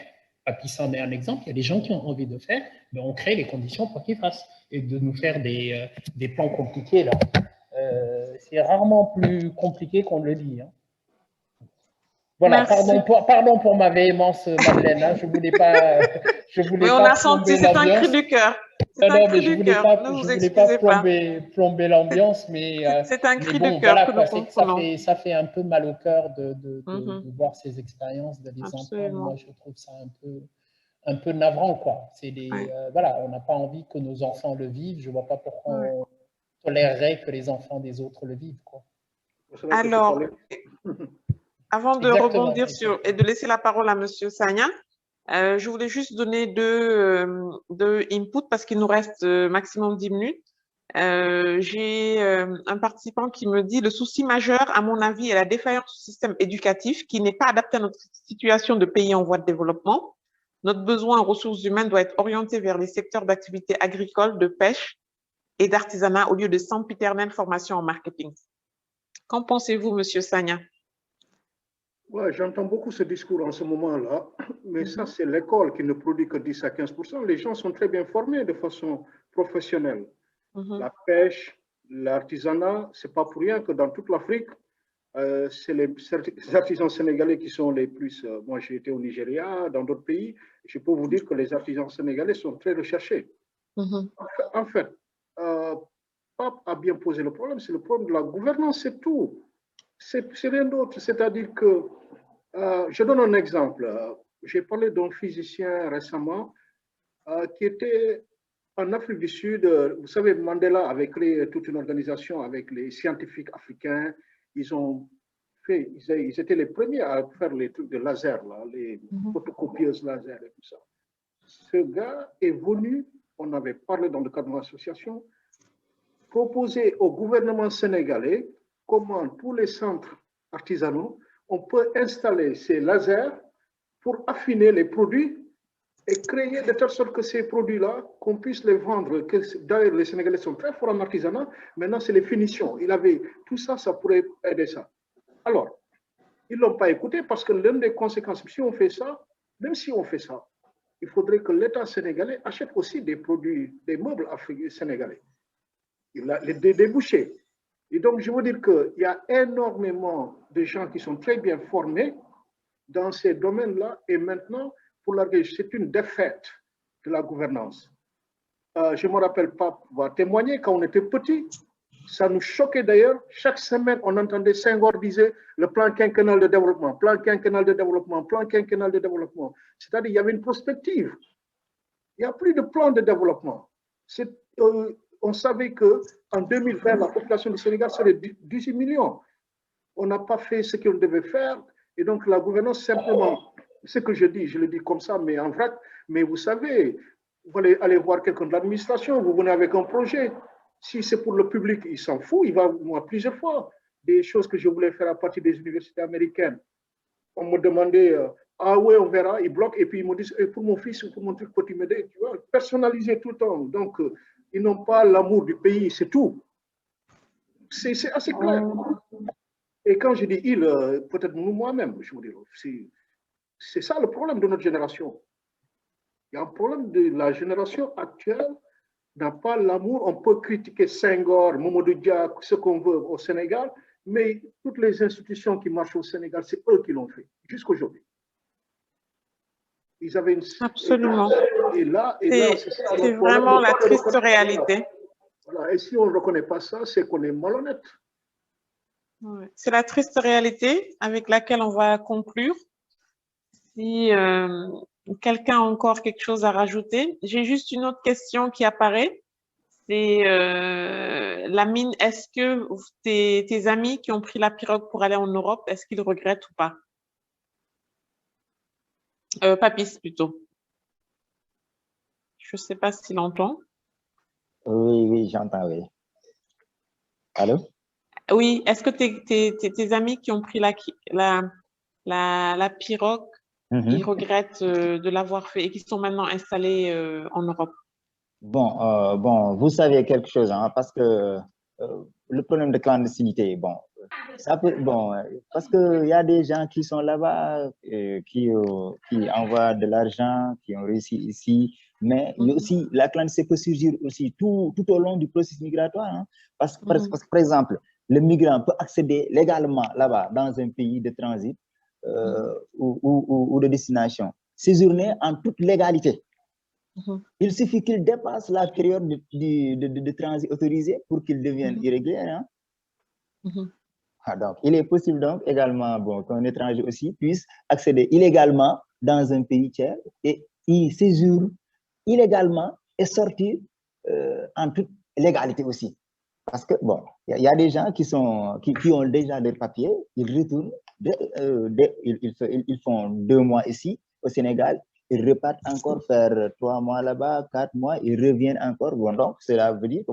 Papy s'en est un exemple, il y a des gens qui ont envie de faire, mais on crée les conditions pour qu'ils fassent. Et de nous faire des plans compliqués, là, c'est rarement plus compliqué qu'on le dit, hein. Voilà, pardon pour ma véhémence, Madeleine, hein, je voulais pas mais on a senti, c'est un cri du cœur. Non, mais je ne voulais pas plomber l'ambiance, mais c'est un cri de cœur que nous comprenons. Ça fait un peu mal au cœur de voir ces expériences de les enfants. Moi, je trouve ça un peu navrant, quoi. Voilà, on n'a pas envie que nos enfants le vivent. Je ne vois pas pourquoi on tolérerait que les enfants des autres le vivent, quoi. Alors, avant de rebondir et de laisser la parole à Monsieur Sagna, je voulais juste donner deux inputs parce qu'il nous reste maximum 10 minutes. J'ai un participant qui me dit « Le souci majeur, à mon avis, est la défaillance du système éducatif qui n'est pas adapté à notre situation de pays en voie de développement. Notre besoin en ressources humaines doit être orienté vers les secteurs d'activité agricole, de pêche et d'artisanat au lieu de sempiternelle formation en marketing. » Qu'en pensez-vous, Monsieur Sagna? Ouais, j'entends beaucoup ce discours en ce moment-là, mais ça, c'est l'école qui ne produit que 10 à 15%. Les gens sont très bien formés de façon professionnelle. La pêche, l'artisanat, ce n'est pas pour rien que dans toute l'Afrique, c'est les artisans sénégalais qui sont les plus... moi, j'ai été au Nigeria, dans d'autres pays. Je peux vous dire que les artisans sénégalais sont très recherchés. En fait, Pape a bien posé le problème, c'est le problème de la gouvernance, c'est tout. C'est rien d'autre, c'est-à-dire que, je donne un exemple, j'ai parlé d'un physicien récemment qui était en Afrique du Sud. Vous savez, Mandela avait créé toute une organisation avec les scientifiques africains, ils étaient les premiers à faire les trucs de laser, là, les photocopieuses laser et tout ça. Ce gars est venu, on avait parlé dans le cadre de l'association, proposer au gouvernement sénégalais comment tous les centres artisanaux, on peut installer ces lasers pour affiner les produits et créer de telle sorte que ces produits-là, qu'on puisse les vendre, que d'ailleurs les Sénégalais sont très forts en artisanat, maintenant c'est les finitions. Tout ça, ça pourrait aider ça. Alors, ils ne l'ont pas écouté parce que l'une des conséquences, si on fait ça, même si on fait ça, il faudrait que l'État sénégalais achète aussi des produits, des meubles sénégalais. Il a des débouchés. Et donc, je veux dire qu'il y a énormément de gens qui sont très bien formés dans ces domaines-là. Et maintenant, pour l'argent, c'est une défaite de la gouvernance. Je me rappelle, Pape va témoigner, quand on était petit, ça nous choquait d'ailleurs. Chaque semaine, on entendait Senghor disait le plan quinquennal de développement, plan quinquennal de développement, plan quinquennal de développement. C'est-à-dire qu'il y avait une prospective. Il n'y a plus de plan de développement. On savait qu'en 2020, la population du Sénégal serait 18 millions. On n'a pas fait ce qu'on devait faire. Et donc, la gouvernance, simplement, ce que je dis, je le dis comme ça, mais en vrac, mais vous savez, vous allez aller voir quelqu'un de l'administration, vous venez avec un projet. Si c'est pour le public, il s'en fout. Il va, moi, plusieurs fois, des choses que je voulais faire à partir des universités américaines. On me demandait, ah ouais, on verra, ils bloquent, et puis ils me disent, pour mon fils ou pour mon truc, peux-tu m'aider? Tu vois, personnalisé tout le temps. Donc, ils n'ont pas l'amour du pays, c'est tout. C'est assez clair. Et quand je dis il, peut-être moi-même, je vous dis, c'est ça le problème de notre génération. Il y a un problème de la génération actuelle n'a pas l'amour. On peut critiquer Senghor, Mamadou Dia, ce qu'on veut au Sénégal, mais toutes les institutions qui marchent au Sénégal, c'est eux qui l'ont fait, jusqu'aujourd'hui. Ils avaient une... Absolument. Et là, c'est vraiment la triste réalité. Voilà. Et si on ne reconnaît pas ça, c'est qu'on est malhonnête. C'est la triste réalité avec laquelle on va conclure. Si quelqu'un a encore quelque chose à rajouter, j'ai juste une autre question qui apparaît. C'est Lamine, est-ce que tes amis qui ont pris la pirogue pour aller en Europe, est-ce qu'ils regrettent ou pas? Papis plutôt. Je ne sais pas s'il entend. Oui, j'entends, oui. Allô? Oui, est-ce que tes amis qui ont pris la pirogue, ils regrettent de l'avoir fait et qui sont maintenant installés en Europe? Bon, vous savez quelque chose, hein, parce que le problème de clandestinité, bon, ça peut, bon, parce qu'il y a des gens qui sont là-bas, qui envoient de l'argent, qui ont réussi ici, mais il y a aussi, la clandestinité peut surgir aussi tout au long du processus migratoire, hein, parce que, par exemple, le migrant peut accéder légalement là-bas dans un pays de transit ou de destination, séjourner en toute légalité. Il suffit qu'il dépasse la période de transit autorisé pour qu'il devienne irrégulier. Hein? Donc, il est possible donc également qu'un étranger aussi puisse accéder illégalement dans un pays tiers et y séjourner illégalement et sortir en toute légalité aussi. Parce que, bon, il y a des gens qui ont déjà des papiers, ils retournent, ils font 2 mois ici au Sénégal, ils repartent encore faire 3 mois là-bas, 4 mois, ils reviennent encore. Bon, donc, cela veut dire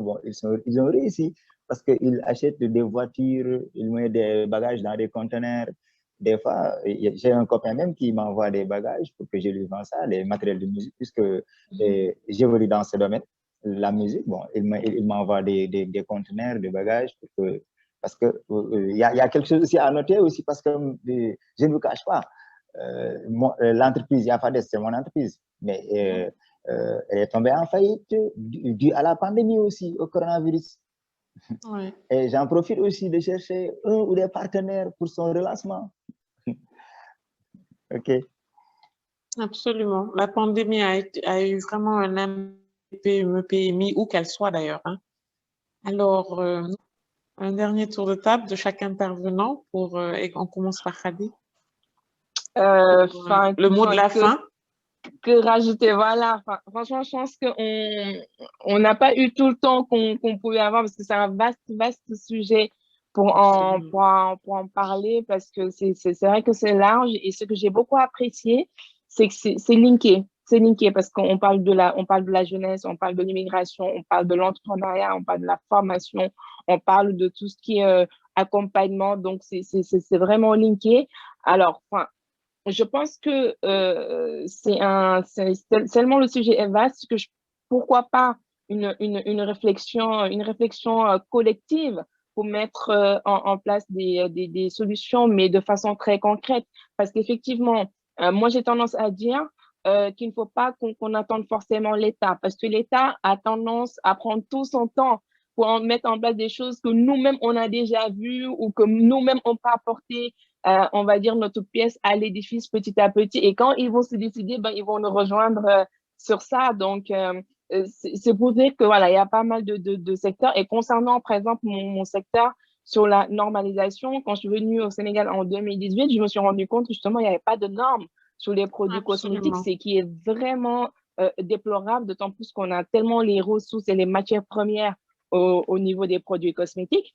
qu'ils ont réussi parce qu'ils achètent des voitures, ils mettent des bagages dans des conteneurs. Des fois, j'ai un copain même qui m'envoie des bagages pour que je lui vende ça, les matériels de musique, puisque j'évolue dans ce domaine, la musique. Bon, il m'envoie des conteneurs, des bagages, parce que il y a quelque chose aussi à noter aussi, parce que je ne vous cache pas, l'entreprise Yafades, c'est mon entreprise, mais elle est tombée en faillite dû à la pandémie aussi, au coronavirus. Oui. Et j'en profite aussi de chercher un ou des partenaires pour son relancement. OK. Absolument. La pandémie a eu vraiment un impact PMI, où qu'elle soit d'ailleurs. Hein. Alors, un dernier tour de table de chaque intervenant et on commence par Khady. Le mot de la fin. Que rajouter, voilà. Franchement, je pense qu'on n'a pas eu tout le temps qu'on pouvait avoir parce que c'est un vaste sujet pour en parler, parce que c'est vrai que c'est large, et ce que j'ai beaucoup apprécié, c'est que c'est linké. C'est linké parce qu'on parle de la jeunesse, on parle de l'immigration, on parle de l'entrepreneuriat, on parle de la formation, on parle de tout ce qui est accompagnement. Donc, c'est vraiment linké. Alors, je pense que tellement le sujet est vaste que pourquoi pas une réflexion collective pour mettre en place des solutions, mais de façon très concrète. Parce qu'effectivement, moi, j'ai tendance à dire qu'il ne faut pas qu'on attende forcément l'État, parce que l'État a tendance à prendre tout son temps pour mettre en place des choses que nous-mêmes, on a déjà vues ou que nous-mêmes, on peut apporter on va dire, notre pièce à l'édifice petit à petit. Et quand ils vont se décider, ben, ils vont nous rejoindre sur ça. Donc, c'est pour dire que voilà, il y a pas mal de secteurs. Et concernant, par exemple, mon secteur sur la normalisation, quand je suis venue au Sénégal en 2018, je me suis rendu compte que justement, il n'y avait pas de normes sur les produits cosmétiques, ce qui est vraiment déplorable, d'autant plus qu'on a tellement les ressources et les matières premières au niveau des produits cosmétiques.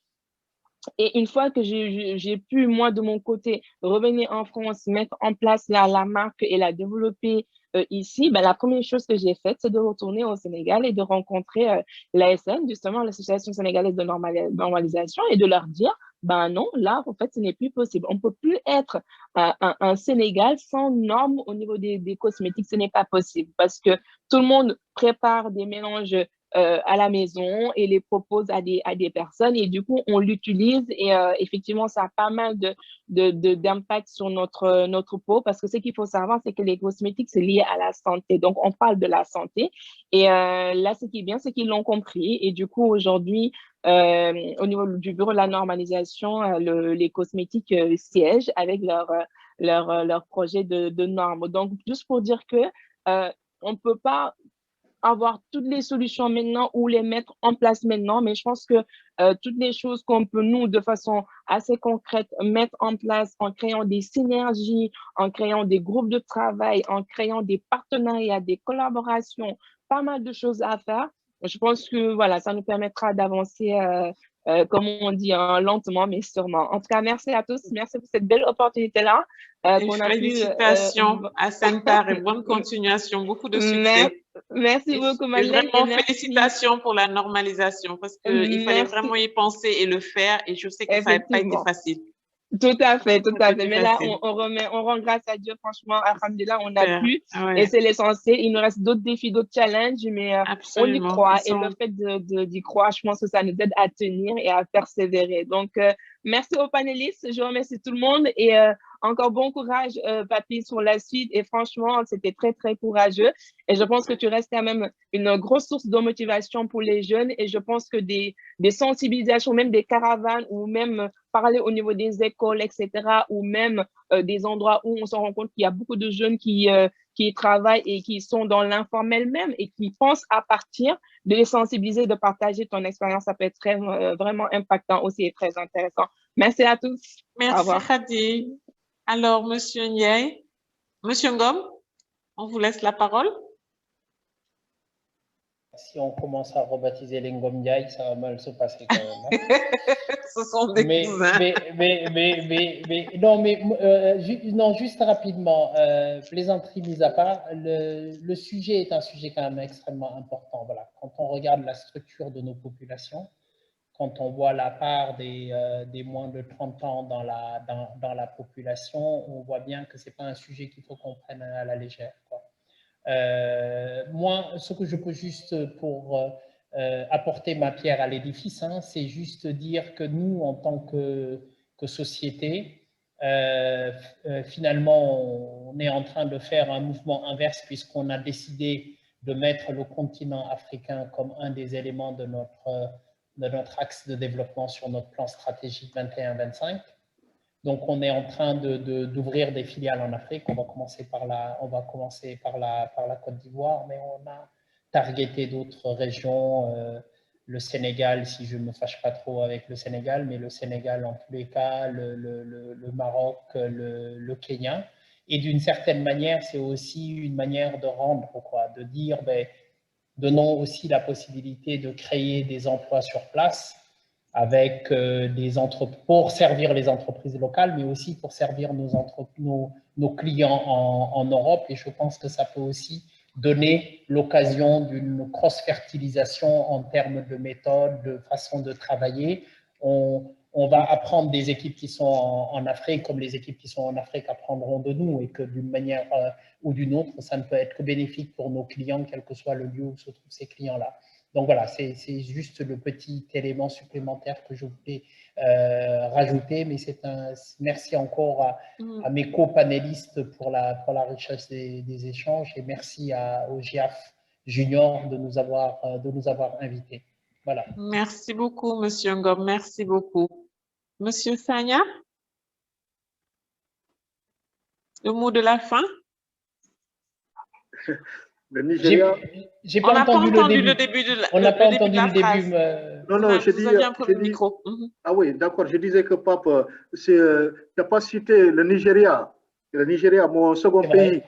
Et une fois que j'ai pu, moi, de mon côté, revenir en France, mettre en place la marque et la développer ici, ben, la première chose que j'ai faite, c'est de retourner au Sénégal et de rencontrer l'ASN, justement, l'Association sénégalaise de normalisation, et de leur dire, ben non, là, en fait, ce n'est plus possible. On ne peut plus être un Sénégal sans normes au niveau des cosmétiques. Ce n'est pas possible parce que tout le monde prépare des mélanges à la maison et les propose à des personnes et du coup on l'utilise et effectivement ça a pas mal d'impact sur notre peau parce que ce qu'il faut savoir c'est que les cosmétiques c'est lié à la santé, donc on parle de la santé et là ce qui est bien c'est qu'ils l'ont compris et du coup aujourd'hui au niveau du bureau de la normalisation les cosmétiques siègent avec leur projet de normes, donc juste pour dire que on ne peut pas avoir toutes les solutions maintenant ou les mettre en place maintenant, mais je pense que toutes les choses qu'on peut, nous, de façon assez concrète, mettre en place en créant des synergies, en créant des groupes de travail, en créant des partenariats, des collaborations, pas mal de choses à faire. Je pense que voilà, ça nous permettra d'avancer, comme on dit, hein, lentement, mais sûrement. En tout cas, merci à tous. Merci pour cette belle opportunité-là. Félicitations à Sentar et bonne continuation. Beaucoup de succès. Merci beaucoup, Madeleine. Et vraiment, félicitations pour la normalisation parce qu'il fallait vraiment y penser et le faire. Et je sais que ça n'a pas été facile. Tout à fait, tout à fait. Mais là, on rend grâce à Dieu, franchement, alhamdoulilah, on a pu. Ouais. Et c'est l'essentiel. Il nous reste d'autres défis, d'autres challenges, mais on y croit. Et le fait d'y croire, je pense que ça nous aide à tenir et à persévérer. Donc, merci aux panélistes. Je remercie tout le monde et encore bon courage, Papy, sur la suite. Et franchement, c'était très, très courageux. Et je pense que tu restes quand même une grosse source de motivation pour les jeunes. Et je pense que des sensibilisations, même des caravanes ou même parler au niveau des écoles, etc., ou même des endroits où on se rend compte qu'il y a beaucoup de jeunes qui travaillent et qui sont dans l'informel même et qui pensent à partir, de les sensibiliser, de partager ton expérience. Ça peut être très, vraiment impactant aussi et très intéressant. Merci à tous. Merci, Khady. Alors, Monsieur Ndiaye, Monsieur Ngom, on vous laisse la parole. Si on commence à rebaptiser les Ngom Ndiaye, ça va mal se passer quand même. Hein. Ce sont des cousins. Non, juste rapidement, plaisanterie mise à part, le sujet est un sujet quand même extrêmement important. Voilà. Quand on regarde la structure de nos populations, quand on voit la part des moins de 30 ans dans la population, on voit bien que ce n'est pas un sujet qu'il faut qu'on prenne à la légère, quoi. Moi, ce que je peux juste pour apporter ma pierre à l'édifice, hein, c'est juste dire que nous, en tant que société, finalement, on est en train de faire un mouvement inverse puisqu'on a décidé de mettre le continent africain comme un des éléments de notre axe de développement sur notre plan stratégique 21-25. Donc, on est en train d'ouvrir des filiales en Afrique. On va commencer par la Côte d'Ivoire, mais on a targeté d'autres régions, le Sénégal, si je ne me fâche pas trop avec le Sénégal, mais le Sénégal en tous les cas, le Maroc, le Kenya. Et d'une certaine manière, c'est aussi une manière de rendre, quoi, de dire, ben, donnons aussi la possibilité de créer des emplois sur place avec pour servir les entreprises locales, mais aussi pour servir nos clients en Europe. Et je pense que ça peut aussi donner l'occasion d'une cross-fertilisation en termes de méthode, de façon de travailler. On on va apprendre des équipes qui sont en Afrique, comme les équipes qui sont en Afrique apprendront de nous, et que d'une manière ou d'une autre, ça ne peut être que bénéfique pour nos clients, quel que soit le lieu où se trouvent ces clients-là. Donc voilà, c'est juste le petit élément supplémentaire que je voulais rajouter, mais merci encore à mes co-panélistes pour la richesse des échanges, et merci au GIAF Junior de nous avoir invités. Voilà. Merci beaucoup, Monsieur Ngom, merci beaucoup. Monsieur Sagna, le mot de la fin? Le Nigeria. J'ai pas entendu le début de la On n'a pas entendu le phrase. début. Non, je dis. Un peu le micro. Ah oui, d'accord. Je disais que Pape, tu n'as pas cité le Nigeria. Le Nigeria, mon second pays.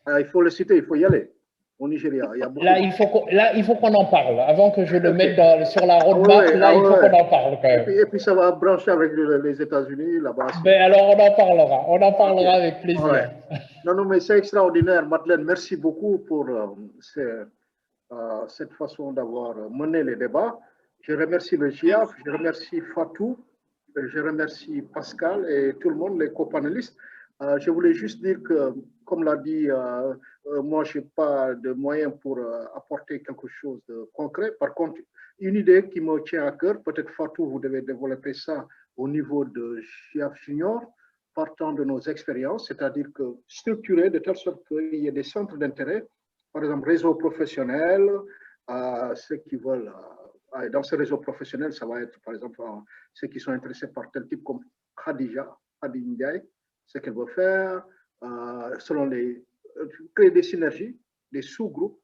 Il faut le citer, il faut y aller. Au Nigeria. Il y a beaucoup là, il faut qu'on en parle. Avant que je le mette sur la roadmap, il faut qu'on en parle quand même. Et puis ça va brancher avec les États-Unis là-bas. Ben alors on en parlera avec plaisir. Ouais. Non, mais c'est extraordinaire, Madeleine. Merci beaucoup pour cette façon d'avoir mené les débats. Je remercie le GIAF, je remercie Fatou, je remercie Pascal et tout le monde, les copanélistes. Je voulais juste dire que, comme l'a dit, moi, je n'ai pas de moyens pour apporter quelque chose de concret. Par contre, une idée qui me tient à cœur, peut-être Fatou, vous devez développer ça au niveau de GIAF Junior, partant de nos expériences, c'est-à-dire que structurer de telle sorte qu'il y ait des centres d'intérêt, par exemple, réseau professionnel, ceux qui veulent, dans ce réseau professionnel, ça va être, par exemple, ceux qui sont intéressés par tel type comme Khadi Ndiaye, ce qu'elle veut faire, selon créer des synergies, des sous-groupes.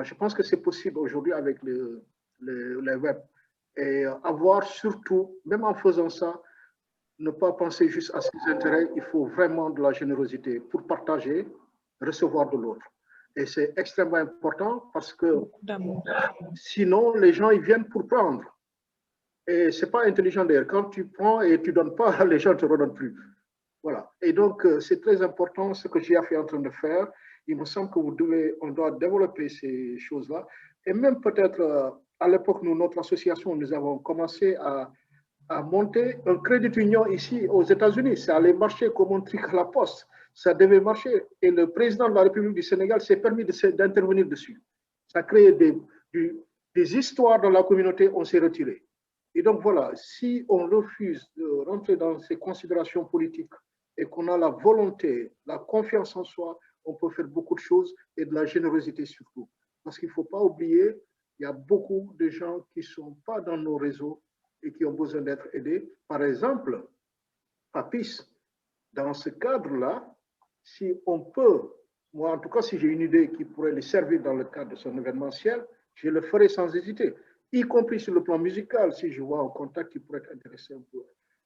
Je pense que c'est possible aujourd'hui avec les web. Et avoir surtout, même en faisant ça, ne pas penser juste à ses intérêts, il faut vraiment de la générosité pour partager, recevoir de l'autre. Et c'est extrêmement important parce que sinon, les gens, ils viennent pour prendre. Et ce n'est pas intelligent d'ailleurs. Quand tu prends et tu ne donnes pas, les gens ne te redonnent plus. Voilà. Et donc, c'est très important ce que GIAF est en train de faire. Il me semble qu'on doit développer ces choses-là. Et même peut-être, à l'époque, notre association, nous avons commencé à monter un crédit union ici aux États-Unis. Ça allait marcher comme un truc à la poste. Ça devait marcher. Et le président de la République du Sénégal s'est permis d'intervenir dessus. Ça a créé des histoires dans la communauté, on s'est retiré. Et donc voilà, si on refuse de rentrer dans ces considérations politiques et qu'on a la volonté, la confiance en soi, on peut faire beaucoup de choses et de la générosité surtout. Parce qu'il ne faut pas oublier, il y a beaucoup de gens qui ne sont pas dans nos réseaux et qui ont besoin d'être aidés. Par exemple, Papis, dans ce cadre-là, si on peut, moi en tout cas, si j'ai une idée qui pourrait les servir dans le cadre de son événementiel, je le ferai sans hésiter, y compris sur le plan musical, si je vois un contact qui pourrait être intéressant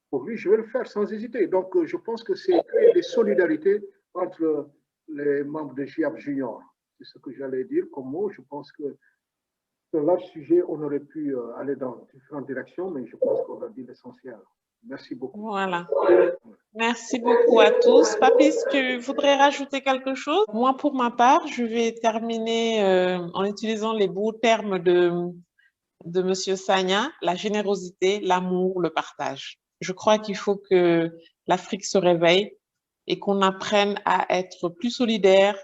pour lui, je vais le faire sans hésiter. Donc, je pense que c'est créer des solidarités entre les membres de GIAF Junior. C'est ce que j'allais dire comme mot. Je pense que c'est un large sujet, on aurait pu aller dans différentes directions, mais je pense qu'on a dit l'essentiel. Merci beaucoup. Voilà. Merci beaucoup à tous. Papis, tu voudrais rajouter quelque chose? Moi, pour ma part, je vais terminer en utilisant les beaux termes de Monsieur Sagna, la générosité, l'amour, le partage. Je crois qu'il faut que l'Afrique se réveille et qu'on apprenne à être plus solidaires,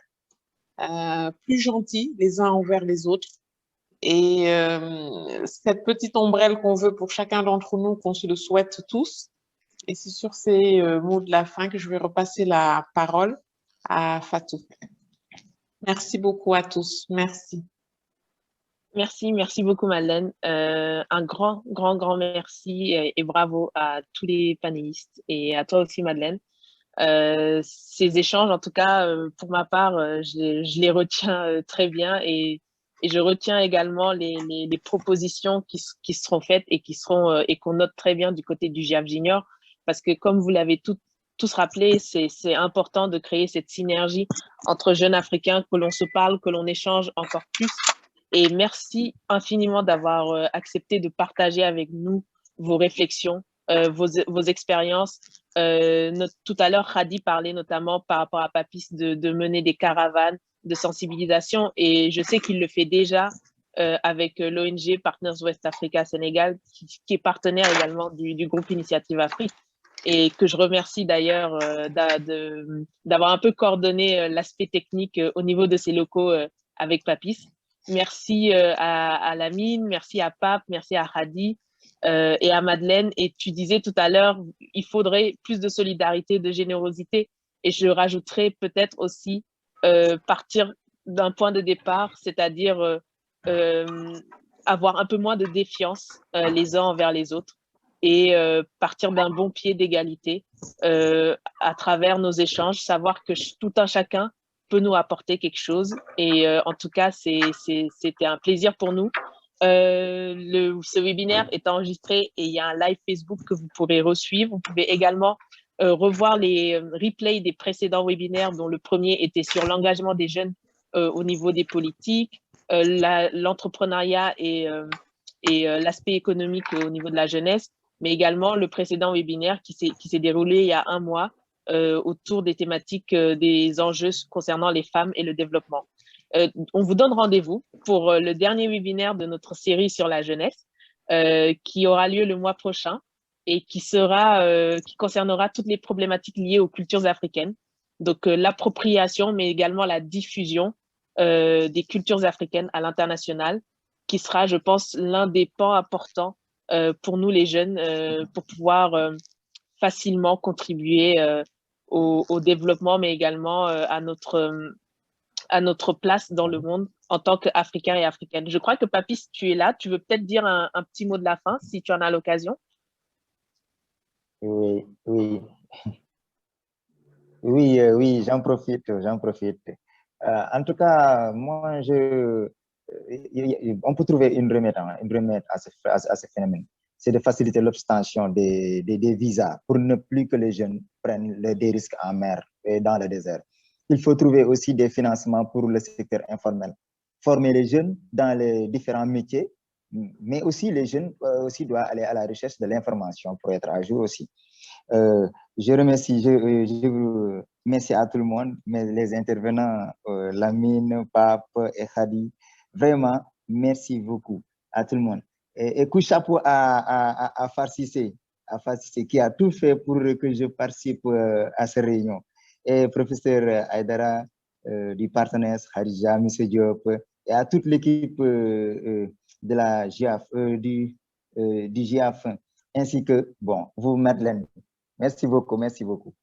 plus gentils les uns envers les autres. Et cette petite ombrelle qu'on veut pour chacun d'entre nous, qu'on se le souhaite tous. Et c'est sur ces mots de la fin que je vais repasser la parole à Fatou. Merci beaucoup à tous. Merci. Merci beaucoup Madeleine. Un grand merci et bravo à tous les panélistes et à toi aussi Madeleine. Ces échanges, en tout cas, pour ma part, je les retiens très bien et je retiens également les propositions qui seront faites et qu'on note très bien du côté du GIAF Junior parce que comme vous l'avez tous rappelé, c'est important de créer cette synergie entre jeunes Africains, que l'on se parle, que l'on échange encore plus. Et merci infiniment d'avoir accepté de partager avec nous vos réflexions, vos expériences. Tout à l'heure, Khadi parlait notamment par rapport à Papis de mener des caravanes de sensibilisation et je sais qu'il le fait déjà avec l'ONG Partners West Africa Sénégal, qui est partenaire également du groupe Initiative Afrique, et que je remercie d'ailleurs d'avoir un peu coordonné l'aspect technique au niveau de ces locaux avec Papis. Merci à Lamine, merci à Pape, merci à Hadi et à Madeleine. Et tu disais tout à l'heure, il faudrait plus de solidarité, de générosité. Et je rajouterais peut-être aussi partir d'un point de départ, c'est-à-dire avoir un peu moins de défiance les uns envers les autres et partir d'un bon pied d'égalité à travers nos échanges, savoir que tout un chacun peut nous apporter quelque chose. Et en tout cas, c'était un plaisir pour nous. Ce webinaire est enregistré et il y a un live Facebook que vous pourrez resuivre. Vous pouvez également revoir les replays des précédents webinaires, dont le premier était sur l'engagement des jeunes au niveau des politiques, l'entrepreneuriat et l'aspect économique au niveau de la jeunesse, mais également le précédent webinaire qui s'est déroulé il y a un mois autour des thématiques des enjeux concernant les femmes et le développement. On vous donne rendez-vous pour le dernier webinaire de notre série sur la jeunesse qui aura lieu le mois prochain et qui concernera toutes les problématiques liées aux cultures africaines. Donc, l'appropriation, mais également la diffusion des cultures africaines à l'international, qui sera, je pense, l'un des pans importants pour nous, les jeunes, pour pouvoir facilement contribuer au développement, mais également à notre place dans le monde en tant qu'Africains et Africaines. Je crois que Papis, tu es là. Tu veux peut-être dire un petit mot de la fin, si tu en as l'occasion. Oui, oui. Oui, j'en profite. En tout cas, moi, on peut trouver une remède à ce phénomène. C'est de faciliter l'obtention des visas pour ne plus que les jeunes prennent des risques en mer et dans le désert. Il faut trouver aussi des financements pour le secteur informel. Former les jeunes dans les différents métiers, mais aussi les jeunes aussi doivent aller à la recherche de l'information pour être à jour aussi. Je remercie à tout le monde, les intervenants, Lamine, Pape et Hadi. Vraiment, merci beaucoup à tout le monde. Et coup de chapeau à Farsissé, qui a tout fait pour que je participe à cette réunion. Et professeur Aïdara du partenaire Hadija, M. Diop, et à toute l'équipe de la GIAF, du GIAF, ainsi que, vous, Madeleine. Merci beaucoup, merci beaucoup.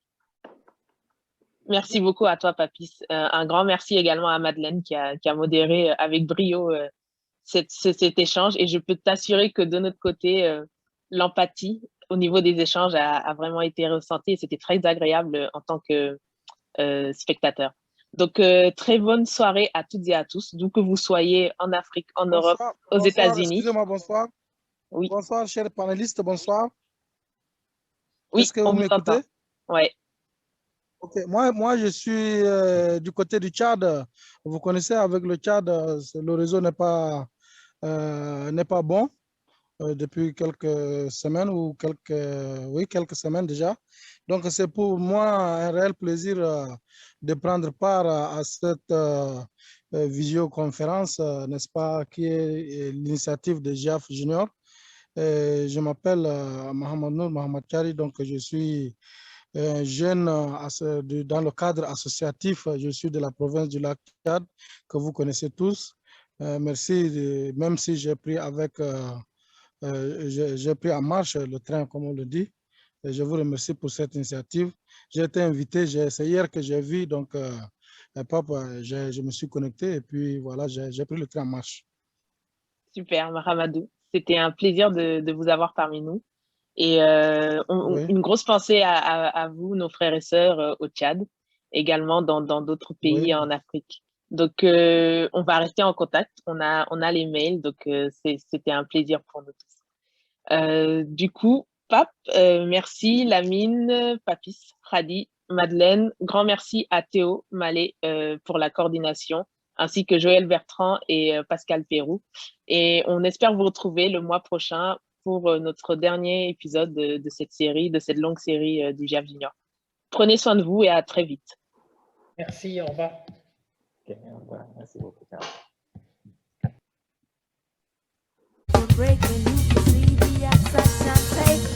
Merci beaucoup à toi, Papis. Un grand merci également à Madeleine qui a modéré avec brio cet échange. Et je peux t'assurer que de notre côté, l'empathie au niveau des échanges a vraiment été ressentie et c'était très agréable en tant que spectateur. Donc, très bonne soirée à toutes et à tous, d'où que vous soyez en Afrique, en Europe, aux États-Unis. Excusez-moi, bonsoir. Oui. Bonsoir, chers panélistes, bonsoir. Oui, est-ce que vous m'écoutez? Oui. Ok, moi, je suis du côté du Tchad. Vous connaissez, avec le Tchad, le réseau n'est pas bon depuis quelques semaines ou quelques semaines déjà. Donc, c'est pour moi un réel plaisir de prendre part à cette visioconférence, n'est-ce pas, qui est l'initiative de GIAF Junior. Je m'appelle Mohamed Nour Mohamed Chari, donc je suis jeune dans le cadre associatif. Je suis de la province du lac Tchad, que vous connaissez tous. Merci, même si j'ai pris j'ai pris en marche le train, comme on le dit. Et je vous remercie pour cette initiative. J'ai été invité, c'est hier que j'ai vu, donc je me suis connecté et puis voilà, j'ai pris le train en marche. Super, Mahamadou. C'était un plaisir de vous avoir parmi nous. Et une grosse pensée à vous, nos frères et sœurs au Tchad, également dans d'autres pays en Afrique. Donc, on va rester en contact. On a les mails, donc c'était un plaisir pour nous tous. Du coup, Pape, merci, Lamine, Papis, Hadi, Madeleine. Grand merci à Théo Mallet pour la coordination, ainsi que Joël Bertrand et Pascal Pérou. Et on espère vous retrouver le mois prochain pour notre dernier épisode de cette série, de cette longue série du GIAF Junior. Prenez soin de vous et à très vite. Merci, au revoir. Okay, au revoir. Merci beaucoup. break and you can see the outside shine. Take